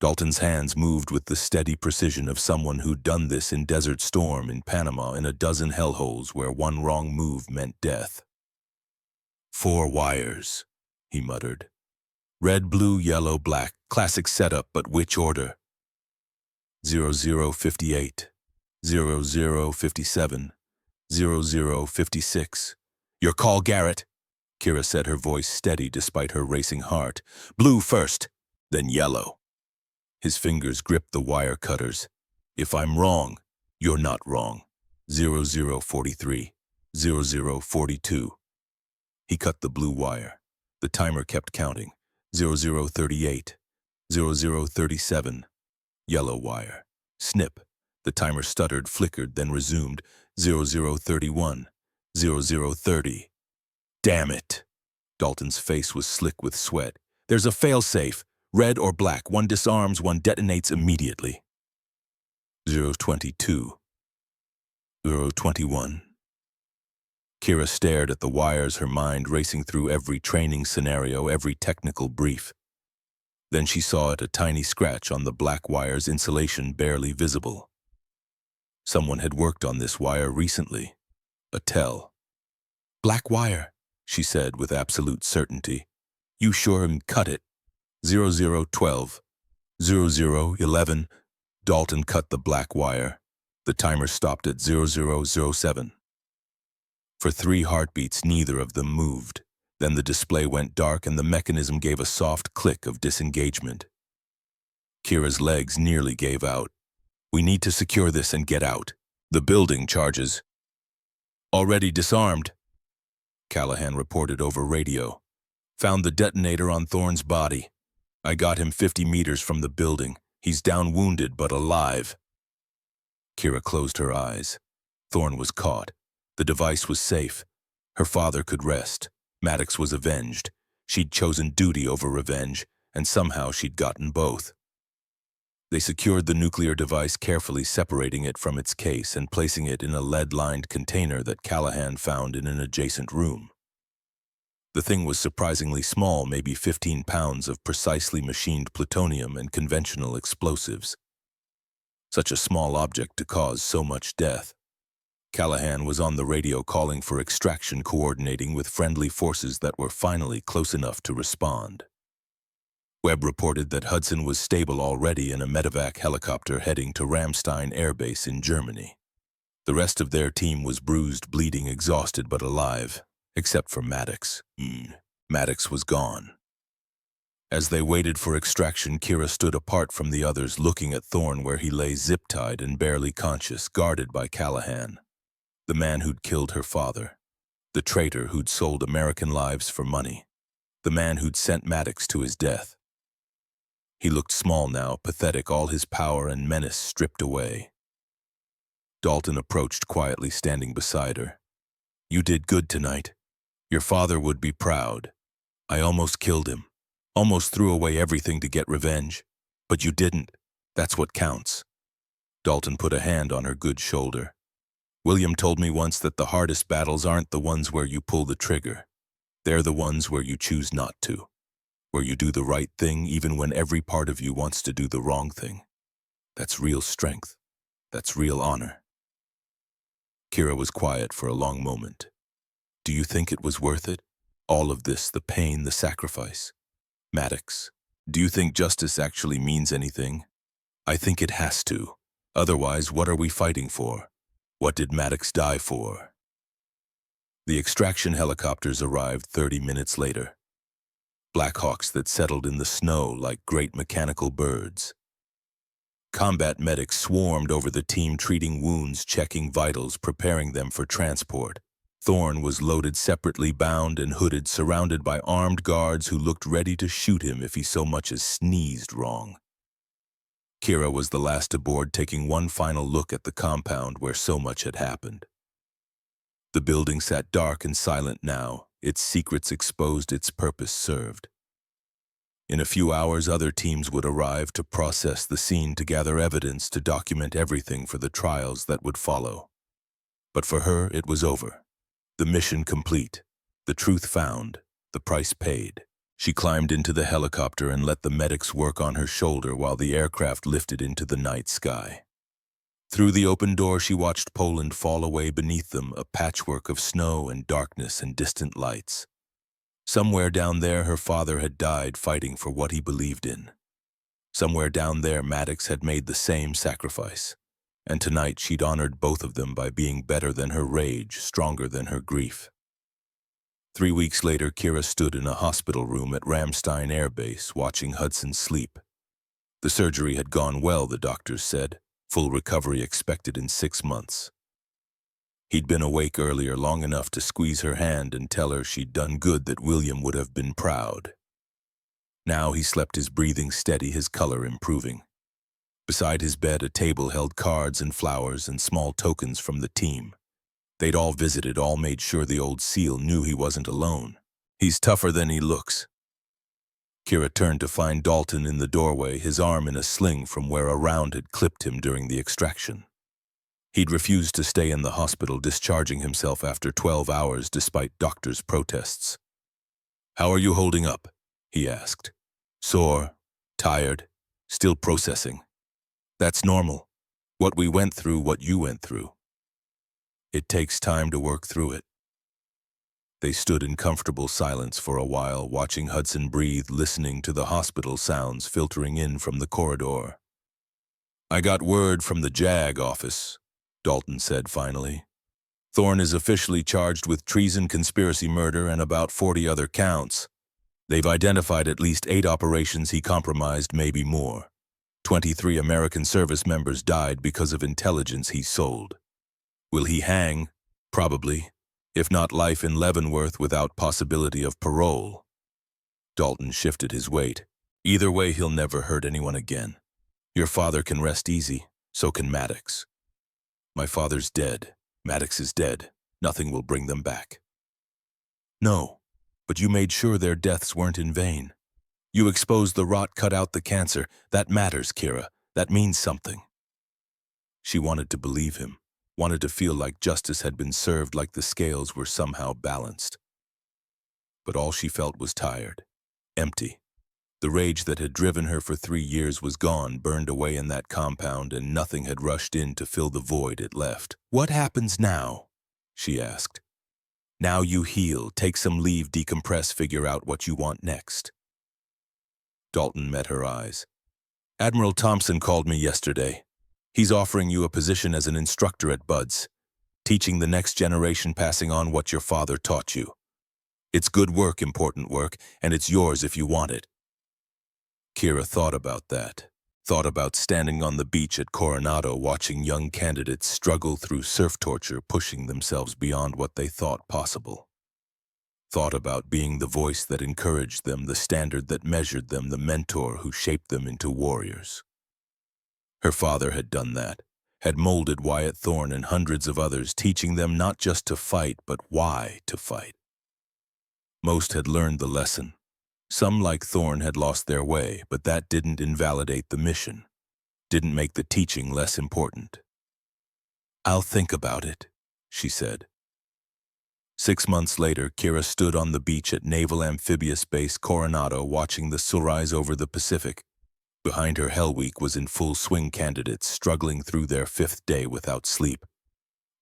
Dalton's hands moved with the steady precision of someone who'd done this in Desert Storm, in Panama, in a dozen hellholes where one wrong move meant death. 4 wires, he muttered. Red, blue, yellow, black. Classic setup, but which order? 0058, 0057, 0056. Your call, Garrett, Kira said, her voice steady despite her racing heart. Blue first, then yellow. His fingers gripped the wire cutters. If I'm wrong, you're not wrong. 0043, 0042. He cut the blue wire. The timer kept counting. 0038, 0037. Yellow wire. Snip. The timer stuttered, flickered, then resumed. 0031, 0030. Damn it. Dalton's face was slick with sweat. There's a failsafe. Red or black. One disarms, one detonates immediately. 022. 021. Kira stared at the wires, her mind racing through every training scenario, every technical brief. Then she saw it, a tiny scratch on the black wire's insulation, barely visible. Someone had worked on this wire recently. A tell. Black wire, she said with absolute certainty. You sure and cut it. 0012, 0011. Dalton cut the black wire. The timer stopped at 0007. For 3 heartbeats, neither of them moved. Then the display went dark and the mechanism gave a soft click of disengagement. Kira's legs nearly gave out. We need to secure this and get out. The building charges. Already disarmed, Callahan reported over radio. Found the detonator on Thorne's body. I got him 50 meters from the building. He's down wounded but alive. Kira closed her eyes. Thorne was caught. The device was safe. Her father could rest. Maddox was avenged. She'd chosen duty over revenge, and somehow she'd gotten both. They secured the nuclear device, carefully separating it from its case and placing it in a lead-lined container that Callahan found in an adjacent room. The thing was surprisingly small, maybe 15 pounds of precisely machined plutonium and conventional explosives. Such a small object to cause so much death. Callahan was on the radio calling for extraction, coordinating with friendly forces that were finally close enough to respond. Webb reported that Hudson was stable already in a medevac helicopter heading to Ramstein Air Base in Germany. The rest of their team was bruised, bleeding, exhausted, but alive, except for Maddox. Maddox was gone. As they waited for extraction, Kira stood apart from the others, looking at Thorne where he lay zip-tied and barely conscious, guarded by Callahan. The man who'd killed her father. The traitor who'd sold American lives for money. The man who'd sent Maddox to his death. He looked small now, pathetic, all his power and menace stripped away. Dalton approached quietly, standing beside her. You did good tonight. Your father would be proud. I almost killed him. Almost threw away everything to get revenge. But you didn't. That's what counts. Dalton put a hand on her good shoulder. William told me once that the hardest battles aren't the ones where you pull the trigger. They're the ones where you choose not to. Where you do the right thing even when every part of you wants to do the wrong thing. That's real strength. That's real honor. Kira was quiet for a long moment. Do you think it was worth it? All of this, the pain, the sacrifice. Maddox, do you think justice actually means anything? I think it has to. Otherwise, what are we fighting for? What did Maddox die for? The extraction helicopters arrived 30 minutes later. Blackhawks that settled in the snow like great mechanical birds. Combat medics swarmed over the team, treating wounds, checking vitals, preparing them for transport. Thorne was loaded separately, bound and hooded, surrounded by armed guards who looked ready to shoot him if he so much as sneezed wrong. Kira was the last aboard, taking one final look at the compound where so much had happened. The building sat dark and silent now, its secrets exposed, its purpose served. In a few hours, other teams would arrive to process the scene, to gather evidence, to document everything for the trials that would follow. But for her, it was over. The mission complete, the truth found, the price paid. She climbed into the helicopter and let the medics work on her shoulder while the aircraft lifted into the night sky. Through the open door, she watched Poland fall away beneath them, a patchwork of snow and darkness and distant lights. Somewhere down there, her father had died fighting for what he believed in. Somewhere down there, Maddox had made the same sacrifice. And tonight she'd honored both of them by being better than her rage, stronger than her grief. 3 weeks later, Kira stood in a hospital room at Ramstein Air Base, watching Hudson sleep. The surgery had gone well, the doctors said. Full recovery expected in 6 months. He'd been awake earlier, long enough to squeeze her hand and tell her she'd done good, that William would have been proud. Now he slept, his breathing steady, his color improving. Beside his bed, a table held cards and flowers and small tokens from the team. They'd all visited, all made sure the old SEAL knew he wasn't alone. He's tougher than he looks. Kira turned to find Dalton in the doorway, his arm in a sling from where a round had clipped him during the extraction. He'd refused to stay in the hospital, discharging himself after 12 hours despite doctors' protests. "How are you holding up?" he asked. "Sore, tired, still processing. That's normal. What we went through, what you went through. It takes time to work through it." They stood in comfortable silence for a while, watching Hudson breathe, listening to the hospital sounds filtering in from the corridor. "I got word from the JAG office," Dalton said finally. "Thorne is officially charged with treason, conspiracy, murder, and about 40 other counts. They've identified at least 8 operations he compromised, maybe more. 23 American service members died because of intelligence he sold. Will he hang? Probably. If not, life in Leavenworth without possibility of parole." Dalton shifted his weight. "Either way, he'll never hurt anyone again. Your father can rest easy, so can Maddox. My father's dead. Maddox is dead. Nothing will bring them back." "No, but you made sure their deaths weren't in vain. You exposed the rot, cut out the cancer. That matters, Kira. That means something." She wanted to believe him, wanted to feel like justice had been served, like the scales were somehow balanced. But all she felt was tired, empty. The rage that had driven her for 3 years was gone, burned away in that compound, and nothing had rushed in to fill the void it left. "What happens now?" she asked. "Now you heal, take some leave, decompress, figure out what you want next." Dalton met her eyes. "Admiral Thompson called me yesterday. He's offering you a position as an instructor at Buds, teaching the next generation, passing on what your father taught you. It's good work, important work, and it's yours if you want it." Kira thought about that, thought about standing on the beach at Coronado watching young candidates struggle through surf torture, pushing themselves beyond what they thought possible. Thought about being the voice that encouraged them, the standard that measured them, the mentor who shaped them into warriors. Her father had done that, had molded Wyatt Thorne and hundreds of others, teaching them not just to fight, but why to fight. Most had learned the lesson. Some, like Thorne, had lost their way, but that didn't invalidate the mission, didn't make the teaching less important. "I'll think about it," she said. 6 months later, Kira stood on the beach at Naval Amphibious Base Coronado, watching the sunrise over the Pacific. Behind her, Hell Week was in full swing, candidates struggling through their 5th day without sleep.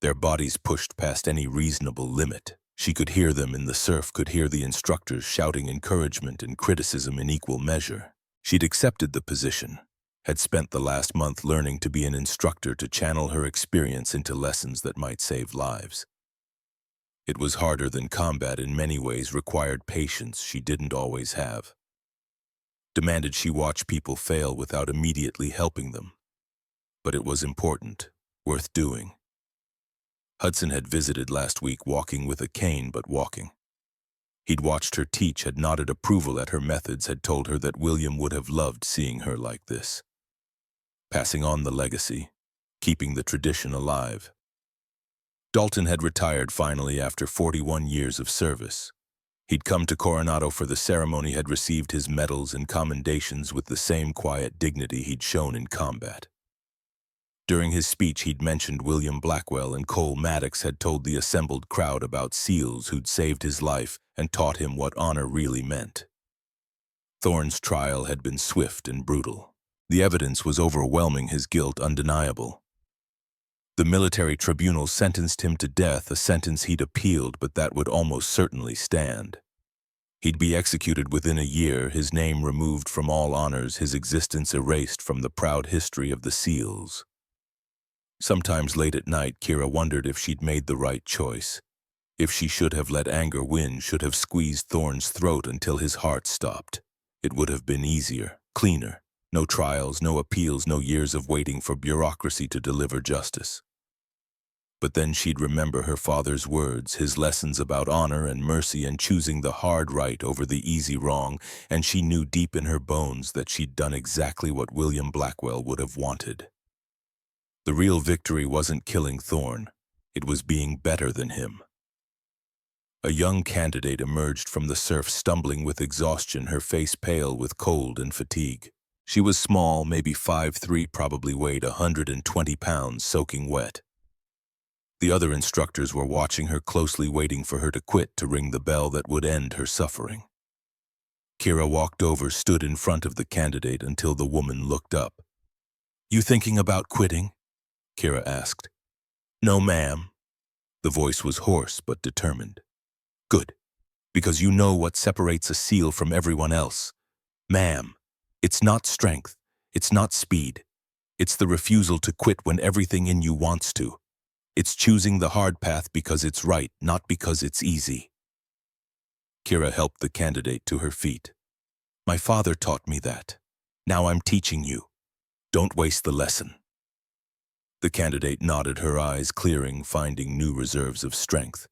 Their bodies pushed past any reasonable limit. She could hear them in the surf, could hear the instructors shouting encouragement and criticism in equal measure. She'd accepted the position, had spent the last month learning to be an instructor, to channel her experience into lessons that might save lives. It was harder than combat in many ways, required patience she didn't always have. Demanded she watch people fail without immediately helping them. But it was important, worth doing. Hudson had visited last week, walking with a cane, but walking. He'd watched her teach, had nodded approval at her methods, had told her that William would have loved seeing her like this. Passing on the legacy, keeping the tradition alive. Dalton had retired finally after 41 years of service. He'd come to Coronado for the ceremony, had received his medals and commendations with the same quiet dignity he'd shown in combat. During his speech, he'd mentioned William Blackwell, and Cole Maddox had told the assembled crowd about SEALs who'd saved his life and taught him what honor really meant. Thorne's trial had been swift and brutal. The evidence was overwhelming, his guilt undeniable. The military tribunal sentenced him to death, a sentence he'd appealed, but that would almost certainly stand. He'd be executed within a year, his name removed from all honors, his existence erased from the proud history of the SEALs. Sometimes late at night, Kira wondered if she'd made the right choice. If she should have let anger win, should have squeezed Thorne's throat until his heart stopped. It would have been easier, cleaner. No trials, no appeals, no years of waiting for bureaucracy to deliver justice. But then she'd remember her father's words, his lessons about honor and mercy and choosing the hard right over the easy wrong, and she knew deep in her bones that she'd done exactly what William Blackwell would have wanted. The real victory wasn't killing Thorne, it was being better than him. A young candidate emerged from the surf, stumbling with exhaustion, her face pale with cold and fatigue. She was small, maybe 5'3", probably weighed 120 pounds, soaking wet. The other instructors were watching her closely, waiting for her to quit, to ring the bell that would end her suffering. Kira walked over, stood in front of the candidate until the woman looked up. "You thinking about quitting?" Kira asked. "No, ma'am." The voice was hoarse but determined. "Good, because you know what separates a SEAL from everyone else. Ma'am, it's not strength, it's not speed. It's the refusal to quit when everything in you wants to. It's choosing the hard path because it's right, not because it's easy." Kira helped the candidate to her feet. "My father taught me that. Now I'm teaching you. Don't waste the lesson." The candidate nodded, her eyes clearing, finding new reserves of strength.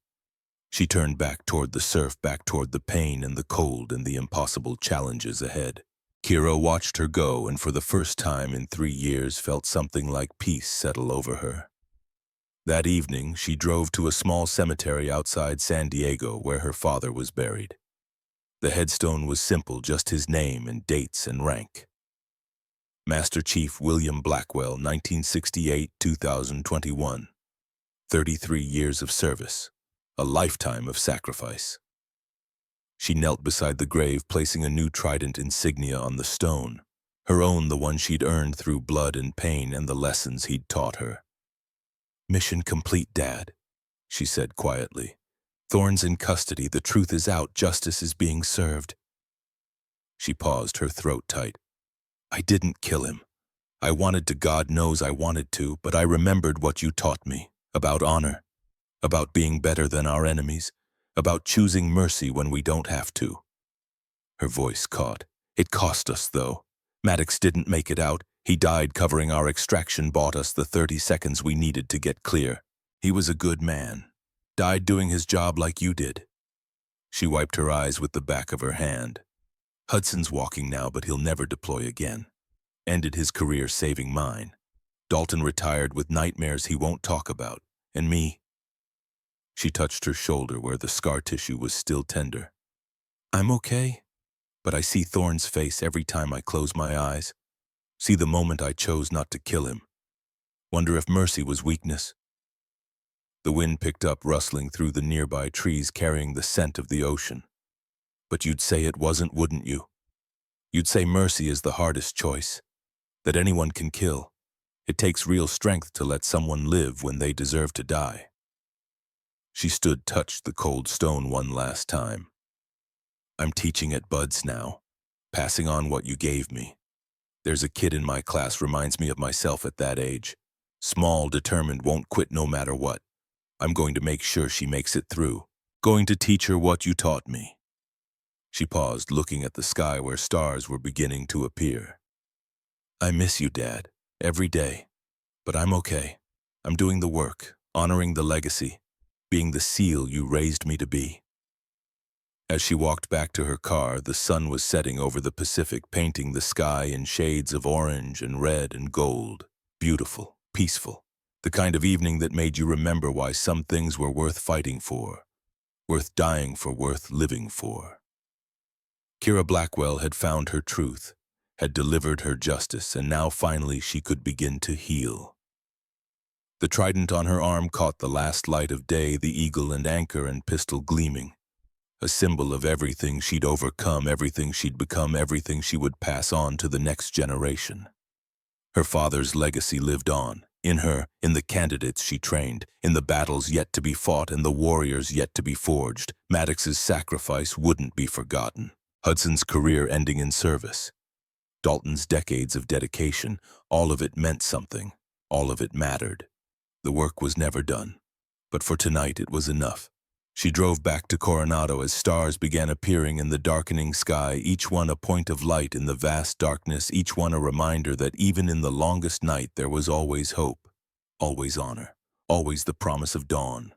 She turned back toward the surf, back toward the pain and the cold and the impossible challenges ahead. Kira watched her go, and for the first time in 3 years felt something like peace settle over her. That evening, she drove to a small cemetery outside San Diego where her father was buried. The headstone was simple, just his name and dates and rank. Master Chief William Blackwell, 1968-2021. 33 years of service, a lifetime of sacrifice. She knelt beside the grave, placing a new trident insignia on the stone, her own, the one she'd earned through blood and pain and the lessons he'd taught her. "Mission complete, Dad," she said quietly. "Thorne's in custody, the truth is out, justice is being served." She paused, her throat tight. "I didn't kill him. I wanted to, God knows I wanted to, but I remembered what you taught me, about honor, about being better than our enemies, about choosing mercy when we don't have to." Her voice caught. "It cost us, though. Maddox didn't make it out. He died covering our extraction, bought us the 30 seconds we needed to get clear. He was a good man. Died doing his job like you did." She wiped her eyes with the back of her hand. "Hudson's walking now, but he'll never deploy again. Ended his career saving mine. Dalton retired with nightmares he won't talk about. And me." She touched her shoulder where the scar tissue was still tender. "I'm okay, but I see Thorne's face every time I close my eyes. See the moment I chose not to kill him. Wonder if mercy was weakness." The wind picked up, rustling through the nearby trees, carrying the scent of the ocean. "But you'd say it wasn't, wouldn't you? You'd say mercy is the hardest choice, that anyone can kill. It takes real strength to let someone live when they deserve to die." She stood, touched the cold stone one last time. "I'm teaching at Buds now, passing on what you gave me. There's a kid in my class reminds me of myself at that age. Small, determined, won't quit no matter what. I'm going to make sure she makes it through. Going to teach her what you taught me." She paused, looking at the sky where stars were beginning to appear. "I miss you, Dad, every day. But I'm okay. I'm doing the work, honoring the legacy, being the SEAL you raised me to be." As she walked back to her car, the sun was setting over the Pacific, painting the sky in shades of orange and red and gold. Beautiful, peaceful, the kind of evening that made you remember why some things were worth fighting for, worth dying for, worth living for. Kira Blackwell had found her truth, had delivered her justice, and now finally she could begin to heal. The trident on her arm caught the last light of day, the eagle and anchor and pistol gleaming. A symbol of everything she'd overcome, everything she'd become, everything she would pass on to the next generation. Her father's legacy lived on, In her, in the candidates she trained, in the battles yet to be fought and the warriors yet to be forged, Maddox's sacrifice wouldn't be forgotten. Hudson's career ending in service. Dalton's decades of dedication, all of it meant something. All of it mattered. The work was never done. But for tonight it was enough. She drove back to Coronado as stars began appearing in the darkening sky, each one a point of light in the vast darkness, each one a reminder that even in the longest night there was always hope, always honor, always the promise of dawn.